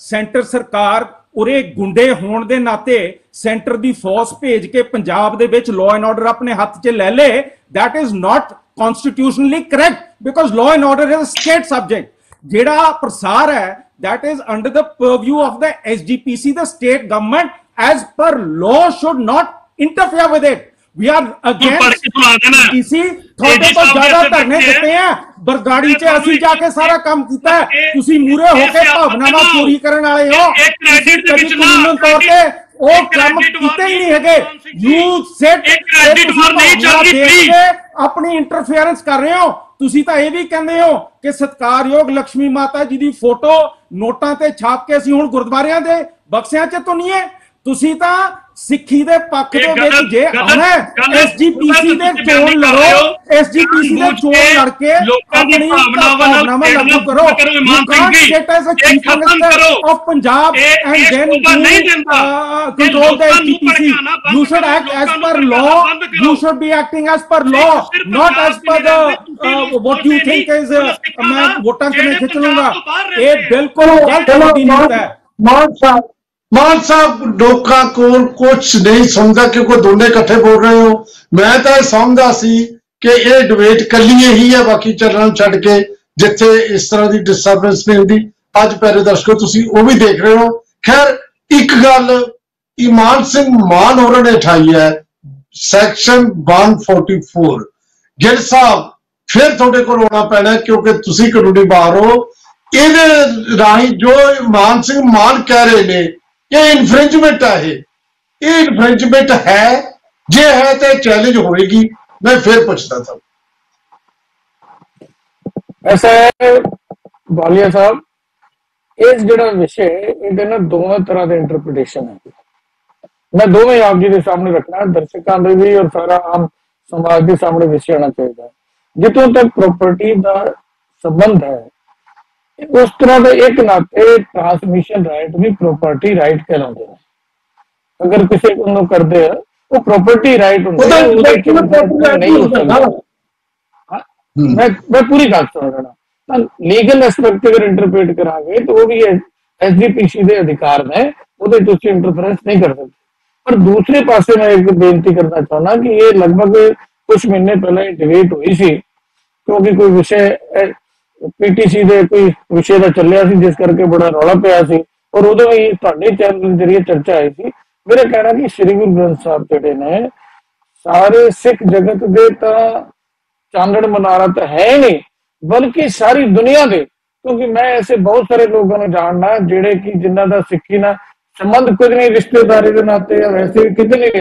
ਸੈਂਟਰ ਸਰਕਾਰ ਉਰੇ ਗੁੰਡੇ ਹੋਣ ਦੇ ਨਾਤੇ ਸੈਂਟਰ ਦੀ ਫੋਰਸ ਭੇਜ ਕੇ ਪੰਜਾਬ ਦੇ ਵਿੱਚ ਲਾਅ ਐਂਡ ਆਰਡਰ ਆਪਣੇ ਹੱਥ 'ਚ ਲੈ ਲੇ, that is not constitutionally correct because law and order is a state subject. ਜਿਹੜਾ ਪ੍ਰਸਾਰ ਹੈ that is under the purview of the SGPC, the state government as per law should not interfere with it. We are against SGPC। ਤੁਹਾਡੇ ਕੋਲ ਜ਼ਿਆਦਾ ਧਰਨੇ ਦਿੱਤੇ ਆ ਬਰਗਾੜੀ 'ਚ, ਅਸੀਂ ਜਾ ਕੇ ਸਾਰਾ ਕੰਮ ਕੀਤਾ ਹੈ। ਤੁਸੀਂ ਮੂਰੇ ਹੋ ਕੇ ਭਾਵਨਾਵਾਂ ਚੋਰੀ ਕਰਨ ਵਾਲੇ ਹੋ। ਕਾਨੂੰਨ ਤੌਰ ਤੇ ਉਹ ਕੰਮ ਕੀਤੇ ਹੀ ਨਹੀਂ ਹੈਗੇ। ਯੂ ਸੈਟ ਆਪਣੀ ਇੰਟਰਫੇਰੈਂਸ ਕਰ ਰਹੇ ਹੋ। ਤੁਸੀਂ ਤਾਂ ਇਹ ਵੀ ਕਹਿੰਦੇ ਹੋ ਕਿ ਸਤਿਕਾਰਯੋਗ ਲక్ష్ਮੀ ਮਾਤਾ ਜੀ ਦੀ ਫੋਟੋ ਨੋਟਾਂ ਤੇ ਛਾਪ ਕੇ ਅਸੀਂ ਹੁਣ ਗੁਰਦੁਆਰਿਆਂ ਦੇ ਬਕਸਿਆਂ 'ਚ ਧੁਨੀਏ। ਤੁਸੀਂ ਤਾਂ ਸਿੱਖੀ ਦੇ ਪੱਖ ਦੇ ਵਿੱਚ ਜੇ ਆਉਣਾ SGPC ਦੇ ਚੋਣ ਲੜੋ, SGPC ਦੇ ਚੋਣ ਲੜ ਕੇ ਆਪਣੀ ਭਾਵਨਾਵਾਂ ਲਾਗੂ ਕਰੋ। You can't sit as a chief minister of Punjab and then control the SGPC. You should act as per law. You should be acting as per law, not as per the what you think is मैं वोटां के मैं खिंच लूंगा। ये बिल्कुल गलत नीति है। मान साहब, लोगों को कुछ नहीं समझा क्योंकि दोनों इकट्ठे बोल रहे हो। मैं तो समझदा सी कि ये डिबेट कलिए ही है, बाकी चैनल छड्ड के जिथे इस तरह की डिस्टर्बेंस नहीं होती। अज प्यारे दर्शकों तुसी वो भी देख रहे हो। खैर, एक गल ईमान सिंह मान होरां ने उठाई है, सैक्शन 144। गिल साहब फिर थोड़े को आना पैना क्योंकि तुसी कानूनी बाहर हो। ये राही जो ईमान सिंह मान कह रहे ने ये इन्फ्रिंजमेंट है, ये इन्फ्रिंजमेंट है, जे है तो चैलेंज होएगी। मैं फिर पूछता था ऐसा है बालिया साहब, इस जो विषय ये दोनों तरह के इंटरप्रिटेशन है। मैं दोवें आप जी के सामने रखना, दर्शकों के भी और सारा आम समाज के सामने विषय आना चाहिए। जितों तक प्रॉपर्टी का संबंध है उस तरह का एक नाते ट्रांसमिशन राइट भी प्रॉपर्टी राइट कहलाते हैं। अगर किसी को करते हैं वो प्रॉपर्टी राइट नहीं हो सकता। मैं पूरी गल सुन रहा, लीगल एस्पेक्ट अगर इंटरप्रेट करांगे तो वो भी SGPC के अधिकार ने, वो इंटरफेरेंस नहीं कर सकते। पर दूसरे पासे मैं एक बेनती करना चाहना कि ये लगभग कुछ महीने पहले डिबेट हुई सी क्योंकि कोई विषय PTC ਦੇ ਕੋਈ ਵਿਸ਼ੇ ਦਾ ਚੱਲਿਆ ਸੀ ਜਿਸ ਕਰਕੇ ਬੜਾ ਰੌਲਾ ਪਿਆ ਸੀ ਔਰ ਉਦੋਂ ਹੀ ਤੁਹਾਡੇ ਚੈਨਲ ਦੇ ਜਰੀਏ ਚਰਚਾ ਆਈ ਸੀ। ਮੇਰਾ ਕਹਿਣਾ ਕਿ ਸ੍ਰੀ ਗੁਰੂ ਗ੍ਰੰਥ ਸਾਹਿਬ ਜਿਹੜੇ ਨੇ ਸਾਰੇ ਸਿੱਖ ਜਗਤ ਦੇ ਤਾਂ ਚਾਨਣ ਮਨਾਰਾ ਤਾਂ ਹੈ ਨਹੀਂ ਬਲਕਿ ਸਾਰੀ ਦੁਨੀਆ ਦੇ, ਕਿਉਂਕਿ ਮੈਂ ਐਸੇ ਬਹੁਤ ਸਾਰੇ ਲੋਕਾਂ ਨੂੰ ਜਾਣਦਾ ਜਿਹੜੇ ਕਿ ਜਿਨ੍ਹਾਂ ਦਾ ਸਿੱਖੀ ਨਾਲ ਸੰਬੰਧ ਕੁਝ ਨਹੀਂ, ਰਿਸ਼ਤੇਦਾਰੀ ਦੇ ਨਾਤੇ ਜਾਂ ਵੈਸੇ ਵੀ ਕਿਤੇ ਨਹੀਂ,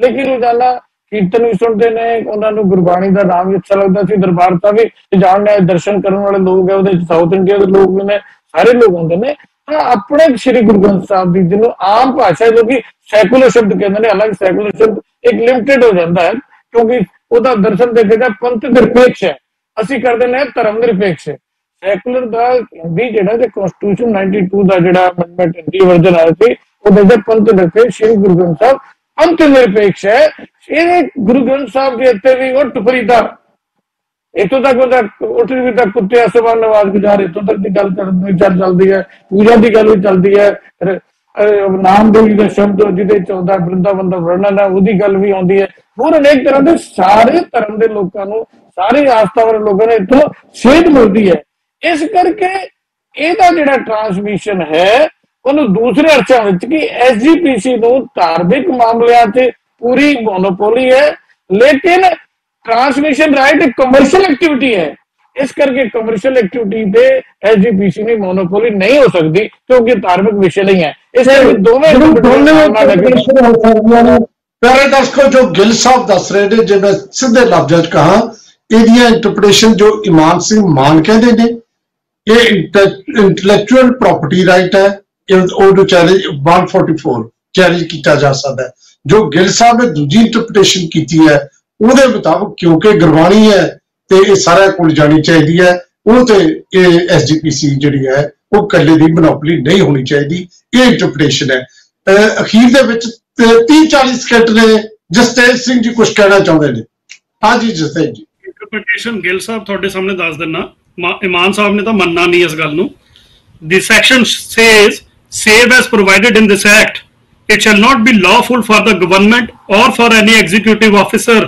ਲੇਕਿਨ ਰੋਜ਼ਾਨਾ ਕੀਰਤਨ ਵੀ ਸੁਣਦੇ ਨੇ, ਉਹਨਾਂ ਨੂੰ ਗੁਰਬਾਣੀ ਦਾ ਨਾਮ ਵੀ ਅੱਛਾ ਲੱਗਦਾ ਸੀ। ਦਰਬਾਰ ਸਾਹਿਬ ਵੀ ਜਾਣਦੇ ਦਰਸ਼ਨ ਕਰਨ ਵਾਲੇ ਲੋਕ ਹੈ, ਉਹਦੇ ਸਾਊਥ ਇੰਡੀਆ ਦੇ ਲੋਕ ਵੀ ਨੇ, ਸਾਰੇ ਲੋਕ ਹੁੰਦੇ ਨੇ। अपने श्री गुरु ग्रंथ साहब की जिन्होंने आम भाषा जो कि सैकुलर शब्द कहते हैं, हालांकि सैकुलर शब्द एक लिमिटेड हो जाता है क्योंकि ਉਹਦਾ ਦਰਸ਼ਨ ਦੇਖੇਗਾ ਪੰਥ ਨਿਰਪੇਖ ਹੈ, ਅਸੀਂ ਕਰਦੇ ਨੇ ਧਰਮ ਨਿਰਪੇਖ। ਸੈਕੂਲਰ ਦਾ ਹਿੰਦੀ ਜਿਹੜਾ ਤੇ ਕਨਸਟੀਟਿਊਸ਼ਨ 92 ਦਾ ਜਿਹੜਾ ਅਮੈਂਡਮੈਂਟ ਹਿੰਦੀ ਵਰਜਨ ਆਇਆ ਸੀ ਉਹਦੇ ਤੇ ਪੰਥ ਨਿਰਪੇਖ ਸ਼੍ਰੀ ਗੁਰੂ ਗ੍ਰੰਥ ਸਾਹਿਬ ਪੰਥ ਨਿਰਪੇਖ ਹੈ। ਇਹ ਗੁਰੂ ਗ੍ਰੰਥ ਸਾਹਿਬ ਦੇ ਉੱਤੇ ਵੀ ਉੱਠ ਫਰੀਦਾ ਇੱਥੋਂ ਤੱਕ ਉਹਦਾ ਉੱਠ ਵੀ ਤੱਕ ਕੁੱਤੇ ਅਸਮਾਨ ਨਵਾਜ਼ ਗੁਜ਼ਾਰ ਇੱਥੋਂ ਤੱਕ ਦੀ ਗੱਲ ਚੱਲਦੀ ਹੈ, ਪੂਜਾ ਦੀ ਗੱਲ ਵੀ ਚੱਲਦੀ ਹੈ, ਨਾਮਦੇਵ ਦਾ ਸ਼ਬਦ ਜਿਹਦੇ ਚ ਆਉਂਦਾ ਬ੍ਰਿੰਦਾਵਨ ਦਾ ਵਰਣਨ ਹੈ ਉਹਦੀ ਗੱਲ ਵੀ ਆਉਂਦੀ ਹੈ। ਹੋਰ ਅਨੇਕ ਤਰ੍ਹਾਂ ਦੇ ਸਾਰੇ ਧਰਮ ਦੇ ਲੋਕਾਂ ਨੂੰ, ਸਾਰੇ ਆਸਥਾ ਵਾਲੇ ਲੋਕਾਂ ਨੂੰ ਇੱਥੋਂ ਸੇਧ ਮਿਲਦੀ ਹੈ। ਇਸ ਕਰਕੇ ਇਹਦਾ ਜਿਹੜਾ ਟਰਾਂਸਮਿਸ਼ਨ ਹੈ ਉਹਨੂੰ ਦੂਸਰੇ ਅਰਥਾਂ ਵਿੱਚ ਕਿ ਐਸਜੀਪੀਸੀ ਨੂੰ ਧਾਰਮਿਕ ਮਾਮਲਿਆਂ 'ਚ ਪੂਰੀ ਮੋਨੋਪੋਲੀ ਹੈ, ਲੇਕਿਨ ट्रांसमिशन राइट एक कमर्शियल एक्टिविटी है। इस करके कमर्शियल एक्टिविटी पे एसजीपीसी में मोनोपोली नहीं हो सकती क्योंकि धार्मिक विषय नहीं है। इसलिए प्यारे दर्शकों, जो गिल साहब दस रहे ने, जो मैं सीधे लफ्ज़ कहा ਇਹਦੀਆਂ ਇੰਟਰਪ੍ਰੀਟੇਸ਼ਨ ਜੋ ਇਮਾਨ ਸਿੰਘ ਮਾਨ ਕਹਿੰਦੇ ਨੇ, ਇਹ ਇੰਟੈਲੈਕਚੁਅਲ ਪ੍ਰਾਪਰਟੀ ਰਾਈਟ ਹੈ, ਉਹਨੂੰ ਚੈਲੰਜ 144 ਚੈਲੰਜ ਕੀਤਾ ਜਾ ਸਕਦਾ ਹੈ। ਜੋ ਗਿਲ ਸਾਹਿਬ ਨੇ ਦੂਜੀ ਇੰਟਰਪ੍ਰੀਟੇਸ਼ਨ ਕੀਤੀ ਹੈ ਉਹਦੇ ਮੁਤਾਬਕ ਕਿਉਂਕਿ ਗੁਰਬਾਣੀ ਹੈ ਤੇ ਇਹ ਸਾਰਿਆਂ ਕੋਲ ਜਾਣੀ ਚਾਹੀਦੀ ਹੈ, ਉਹ ਤੇ ਇਹ ਐਸਜੀਪੀਸੀ ਜਿਹੜੀ ਹੈ ਉਹ ਇਕੱਲੇ ਦੀ ਮੋਨੋਪੋਲੀ ਨਹੀਂ ਹੋਣੀ ਚਾਹੀਦੀ। ਇਹ ਇੰਟਰਪ੍ਰੀਟੇਸ਼ਨ ਹੈ। ਅਖੀਰ ਦੇ ਵਿੱਚ 30-40 ਸਕਿੰਟ ਨੇ। ਜਸਤੇਜ ਸਿੰਘ ਜੀ ਕੁਝ ਕਹਿਣਾ ਚਾਹੁੰਦੇ ਨੇ। ਹਾਂਜੀ ਜਸਤੇਜ ਜੀ। ਇੰਟਰਪ੍ਰੀਟੇਸ਼ਨ ਗਿੱਲ ਸਾਹਿਬ ਤੁਹਾਡੇ ਸਾਹਮਣੇ ਦੱਸ ਦਿੰਨਾ, ਇਮਾਨ ਸਾਹਿਬ ਨੇ ਤਾਂ ਮੰਨਣਾ ਨਹੀਂ ਇਸ ਗੱਲ ਨੂੰ। The section says, save as provided in this act, it shall not be lawful for the government or for any executive officer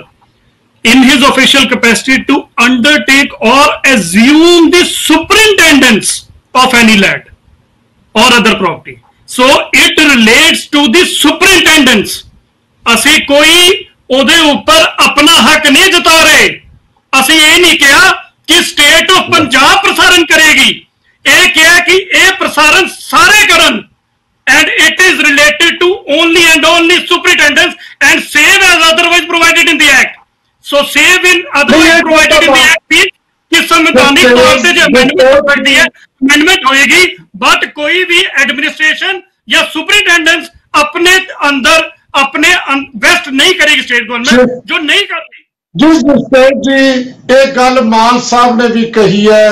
in his official capacity to undertake or assume the superintendence of any land or other property. So it relates to the superintendence. ਅਸੀਂ ਕੋਈ ਉਹਦੇ ਉੱਪਰ ਆਪਣਾ ਹੱਕ ਨਹੀਂ ਜਤਾ ਰਹੇ। ਅਸੀਂ ਇਹ ਨਹੀਂ ਕਿਹਾ ਕਿ ਸਟੇਟ ਆਫ ਪੰਜਾਬ ਪ੍ਰਸਾਰਣ ਕਰੇਗੀ, ਇਹ ਕਿਹਾ ਕਿ ਇਹ ਪ੍ਰਸਾਰਣ ਸਾਰੇ ਕਰਨ। And it is related to only and only superintendence and save as otherwise provided in the act. So save in otherwise provided in the act means कि संवैधानिक तौर से जो अमेंडमेंट करती है अमेंडमेंट होएगी, बट कोई भी एडमिनिस्ट्रेशन या सुपरिटेंडेंस अपने अंदर अपने वेस्ट नहीं करेगी स्टेट गवर्नमेंट, जो नहीं करती। जिस स्टेट जी एक गल मान साहब ने भी कही है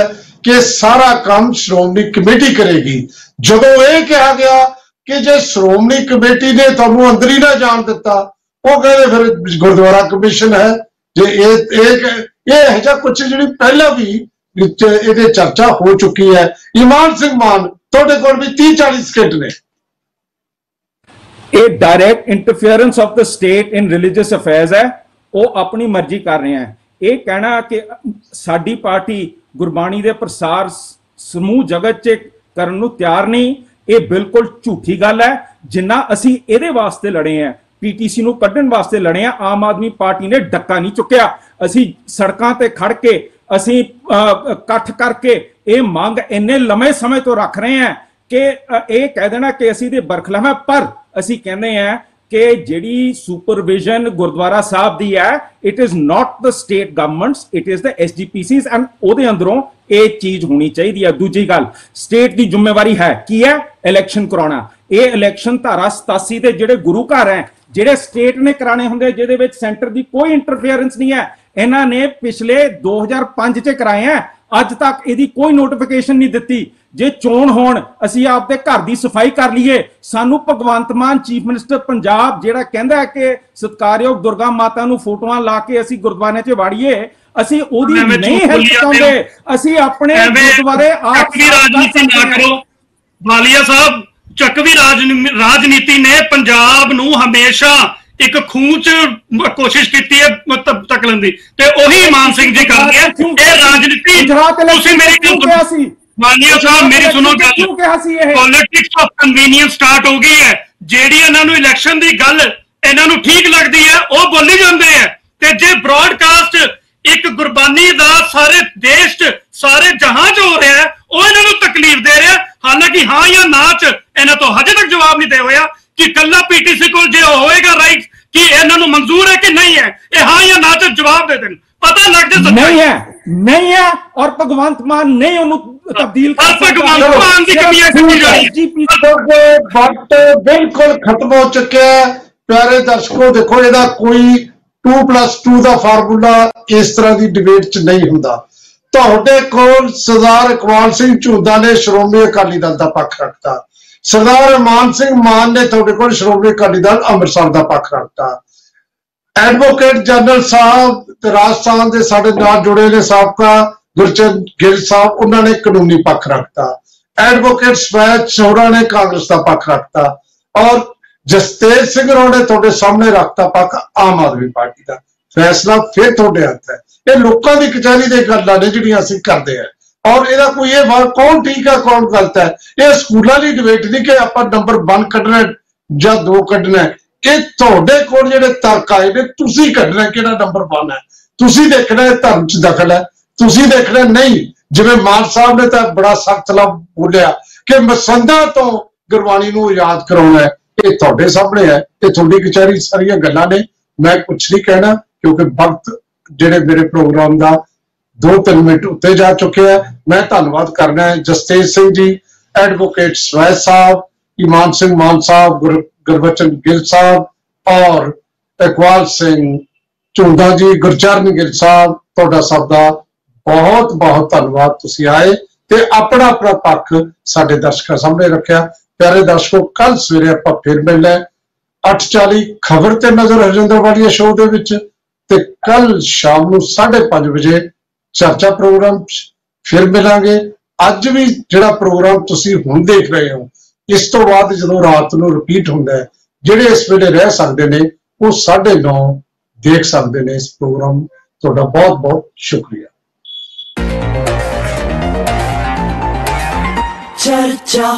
कि सारा काम श्रोमणी कमेटी करेगी। जदों ये कहा गया कि जे श्रोमणी कमेटी ने तुहानू अंदर ही ना जान दिता, वो कहते फिर गुरुद्वारा कमीशन है। जे ਇਹ ਜਿਹਾ ਕੁਝ ਜਿਹੜੀ ਪਹਿਲਾਂ ਵੀ ਇਹਦੇ ਚਰਚਾ ਹੋ ਚੁੱਕੀ ਹੈ। ਇਮਾਨ ਸਿੰਘ ਮਾਨ, ਤੁਹਾਡੇ ਕੋਲ ਵੀ 30-40 ਸਕਿੰਟ ਨੇ। ਇਹ direct interference of the state in religious affairs ਹੈ। ਉਹ ਆਪਣੀ ਮਰਜ਼ੀ ਕਰ ਰਹੇ ਹੈ। ਇਹ ਕਹਿਣਾ ਕਿ ਸਾਡੀ ਪਾਰਟੀ ਗੁਰਬਾਣੀ ਦੇ ਪ੍ਰਸਾਰ ਸਮੂਹ ਜਗਤ 'ਚ ਕਰਨ ਨੂੰ ਤਿਆਰ ਨਹੀਂ, ਇਹ ਬਿਲਕੁਲ ਝੂਠੀ ਗੱਲ ਹੈ। ਜਿੰਨਾ ਅਸੀਂ ਇਹਦੇ ਵਾਸਤੇ ਲੜੇ ਹਾਂ, ਪੀਟੀਸੀ ਨੂੰ ਕੱਢਣ ਵਾਸਤੇ ਲੜੇ ਆ, ਆਮ ਆਦਮੀ ਪਾਰਟੀ ਨੇ ਡੱਕਾ ਨਹੀਂ ਚੁੱਕਿਆ। ਅਸੀਂ ਸੜਕਾਂ ਤੇ ਖੜ ਕੇ, ਅਸੀਂ ਇਕੱਠ ਕਰਕੇ ਇਹ ਮੰਗ ਇੰਨੇ ਲੰਮੇ ਸਮੇਂ ਤੋਂ ਰੱਖ ਰਹੇ ਹਾਂ ਕਿ ਇਹ ਕਹਿ ਦੇਣਾ ਕਿ ਅਸੀਂ ਦੇ ਬਰਖਲਾਫ ਹੈ। ਪਰ ਅਸੀਂ ਕਹਿੰਦੇ ਹਾਂ ਕਿ ਜਿਹੜੀ ਸੁਪਰਵਿਜ਼ਨ ਗੁਰਦੁਆਰਾ ਸਾਹਿਬ ਦੀ ਹੈ, it is not the state governments, it is the SGPC's and ਉਹਦੇ ਅੰਦਰੋਂ ਇਹ ਚੀਜ਼ ਹੋਣੀ ਚਾਹੀਦੀ ਹੈ। ਦੂਜੀ ਗੱਲ, ਸਟੇਟ ਦੀ ਜ਼ਿੰਮੇਵਾਰੀ ਹੈ ਕੀ ਹੈ? ਇਲੈਕਸ਼ਨ ਕਰਾਉਣਾ। ਇਹ ਇਲੈਕਸ਼ਨ ਧਾਰਾ 87 ਦੇ ਜਿਹੜੇ ਗੁਰੂ ਘਰ ਹੈ, ਜਿਹੜੇ ਸਟੇਟ ਨੇ ਕਰਾਣੇ ਹੁੰਦੇ, ਜਿਹਦੇ ਵਿੱਚ ਸੈਂਟਰ ਦੀ ਕੋਈ ਇੰਟਰਫੇਰੈਂਸ ਨਹੀਂ ਹੈ, ਇਹਨਾਂ ਨੇ ਪਿਛਲੇ 2005 ਚ ਕਰਾਏ ਹੈ। ਅੱਜ ਤੱਕ ਇਹਦੀ ਕੋਈ ਨੋਟੀਫਿਕੇਸ਼ਨ ਨਹੀਂ ਦਿੱਤੀ। ਜੇ ਚੋਣ ਹੋਣ, ਅਸੀਂ ਆਪਦੇ ਘਰ ਦੀ ਸਫਾਈ ਕਰ ਲਈਏ। ਸਾਨੂੰ ਭਗਵੰਤ ਮਾਨ ਚੀਫ ਮਿਨਿਸਟਰ ਪੰਜਾਬ ਜਿਹੜਾ ਕਹਿੰਦਾ ਹੈ ਕਿ ਸਤਿਕਾਰਯੋਗ ਦੁਰਗਾ ਮਾਤਾ ਨੂੰ ਫੋਟੋਆਂ ਲਾ ਕੇ ਅਸੀਂ ਗੁਰਦੁਆਰੇ 'ਚ ਵਾੜੀਏ, ਅਸੀਂ ਉਹਦੀ ਨਹੀਂ ਹੈਲਪ ਚਾਹੁੰਦੇ। ਅਸੀਂ ਆਪਣੇ ਗੁਰਦੁਆਰੇ ਆਪ ਰਾਜਨੀਤੀ ਨਾ ਕਰੋ। ਵਾਲੀਆ ਸਾਹਿਬ, ਚੱਕਵੀ ਰਾਜਨੀਤੀ ਨੇ ਪੰਜਾਬ ਨੂੰ ਹਮੇਸ਼ਾ ਇੱਕ ਖੂਹ 'ਚ ਕੋਸ਼ਿਸ਼ ਕੀਤੀ ਹੈ ਤਕਲਣ ਦੀ, ਤੇ ਉਹੀ ਇਮਾਨ ਸਿੰਘ ਜੀ ਕਰਦੇ ਆ। ਇਹ ਰਾਜਨੀਤੀ ਤੁਸੀਂ ਮੇਰੀ ਵਾਲੀਆ ਸਾਹਿਬ ਮੇਰੀ ਸੁਣੋ ਗੱਲ। ਪੋਲਿਟਿਕਸ ਆਫ ਕਨਵੀਨੀਅੰਸ ਸਟਾਰਟ ਹੋ ਗਈ ਹੈ। ਜਿਹੜੀ ਇਹਨਾਂ ਨੂੰ ਇਲੈਕਸ਼ਨ ਦੀ ਗੱਲ ਇਹਨਾਂ ਨੂੰ ਠੀਕ ਲੱਗਦੀ ਹੈ ਉਹ ਬੋਲੀ ਜਾਂਦੇ ਆ, ਤੇ ਜੇ ਬ੍ਰੌਡਕਾਸਟ ਇੱਕ ਗੁਰਬਾਨੀ ਦਾ ਸਾਰੇ ਦੇਸ਼ 'ਚ ਸਾਰੇ ਜਹਾਂ 'ਚ ਹੋ ਰਿਹਾ ਉਹ ਇਹਨਾਂ ਨੂੰ ਤਕਲੀਫ ਦੇ ਰਿਹਾ। ਹਾਲਾਂਕਿ ਹਾਂ ਜਾਂ ਨਾ 'ਚ ਇਹਨਾਂ ਤੋਂ ਹਜੇ ਤੱਕ ਜਵਾਬ ਨਹੀਂ ਦੇ ਹੋਇਆ ਕਿ ਕੱਲਾ ਪੀਟੀਸੀ ਕੋਲ ਜੇ ਹੋਏਗਾ ਰਾਈਟ ਕਿ ਇਹਨਾਂ ਨੂੰ ਮਨਜ਼ੂਰ ਹੈ ਕਿ ਨਹੀਂ ਹੈ। ਇਹ ਹਾਂ ਜਾਂ ਨਾ 'ਚ ਜਵਾਬ ਦੇ ਦੇਣ, ਪਤਾ ਲੱਗ ਜਾ। ਨਹੀਂ ਹੈ, नहीं है और भगवंत मान नहीं उन्होंने तब्दील कर भगवंत मान की कमियां कमी जानी वक्त बिल्कुल खत्म हो चुका है। प्यारे दर्शकों देखो ਇਹਦਾ ਕੋਈ 2+2 ਦਾ ਫਾਰਮੂਲਾ ਇਸ ਤਰ੍ਹਾਂ ਦੀ ਡਿਬੇਟ 'ਚ ਨਹੀਂ ਹੁੰਦਾ। ਤੁਹਾਡੇ ਕੋਲ ਸਰਦਾਰ ਇਕਬਾਲ ਸਿੰਘ ਝੁੰਦਾ ਨੇ ਸ਼੍ਰੋਮਣੀ ਅਕਾਲੀ ਦਲ ਦਾ ਪੱਖ ਰੱਖਤਾ, ਸਰਦਾਰ ਮਾਨ ਸਿੰਘ ਮਾਨ ਨੇ ਤੁਹਾਡੇ ਕੋਲ ਸ਼੍ਰੋਮਣੀ ਅਕਾਲੀ ਦਲ ਅੰਮ੍ਰਿਤਸਰ ਦਾ ਪੱਖ ਰੱਖਤਾ, ਐਡਵੋਕੇਟ ਜਨਰਲ ਸਾਹਿਬ ਤੇ ਰਾਜਸਥਾਨ ਦੇ ਸਾਡੇ ਨਾਲ ਜੁੜੇ ਨੇ ਸਾਬਕਾ ਗੁਰਚਰਨ ਗਿੱਲ ਸਾਹਿਬ, ਉਹਨਾਂ ਨੇ ਕਾਨੂੰਨੀ ਪੱਖ ਰੱਖਤਾ, ਐਡਵੋਕੇਟ ਸਵੈਚ ਸੋਹਰਾ ਨੇ ਕਾਂਗਰਸ ਦਾ ਪੱਖ ਰੱਖਤਾ ਔਰ ਜਸਤੇਜ ਸਿੰਘ ਰੋਂ ਨੇ ਤੁਹਾਡੇ ਸਾਹਮਣੇ ਰੱਖਤਾ ਪੱਖ ਆਮ ਆਦਮੀ ਪਾਰਟੀ ਦਾ। फैसला फिर थोड़े हाथ है, ये लोगों की कचहरी दे गल्लां ने जिहड़ियां असीं करदे हैं और इहदा कोई ये कौन ठीक है कौन गलत है। ये स्कूलों की डिबेट नहीं कि आपां नंबर 1 कढना जां 2 कढना है, ये तुहाडे कोल जिहड़े तर्क आए ने तुसीं कढना किहड़ा नंबर 1 है, तुसीं देखना है धर्म च दखल है, तुसीं देखना नहीं जिवें मान साहब ने तां बड़ा सख्त लफ्ज़ बोलिया कि मसंदा तो गुरबाणी नूं आजाद कराउणा है, ये तुहाडे सामने है, ये तुहाडी कचहरी सारियां गल्लां ने, मैं कुछ नहीं कहना क्योंकि वक्त जिहड़े मेरे प्रोग्राम का 2-3 मिनट उत्ते जा चुके हैं। मैं धन्यवाद करना है जसतेज सिंह जी, एडवोकेट स्वैच साहब, ईमान सिंह मान साहब, गुरबचन गिल साहब और इकबाल सिंह ਝੁੰਦਾ जी, गुरचरण गिल साहब, तुहाडा सब दा बहुत बहुत धन्यवाद। तुसीं आए ते अपना अपना पक्ष साडे दर्शकों सामने रखा। प्यारे दर्शकों कल सवेरे आपां फिर मिलना 8:40 खबर ते नजर हरजिंदर वालिया शो दे विच ते कल शाम नूं 5:30 बजे चर्चा प्रोग्राम फिर मिलांगे। अज भी जिहड़ा प्रोग्राम तुसीं हुण देख रहे हो इस तो बाद जदों रात नूं रिपीट हुंदा है, जिहड़े इस वेले रह सकदे ने वो 9:30 देख सकदे ने इस प्रोग्राम। तुहाडा बहुत बहुत शुक्रिया। चर्चा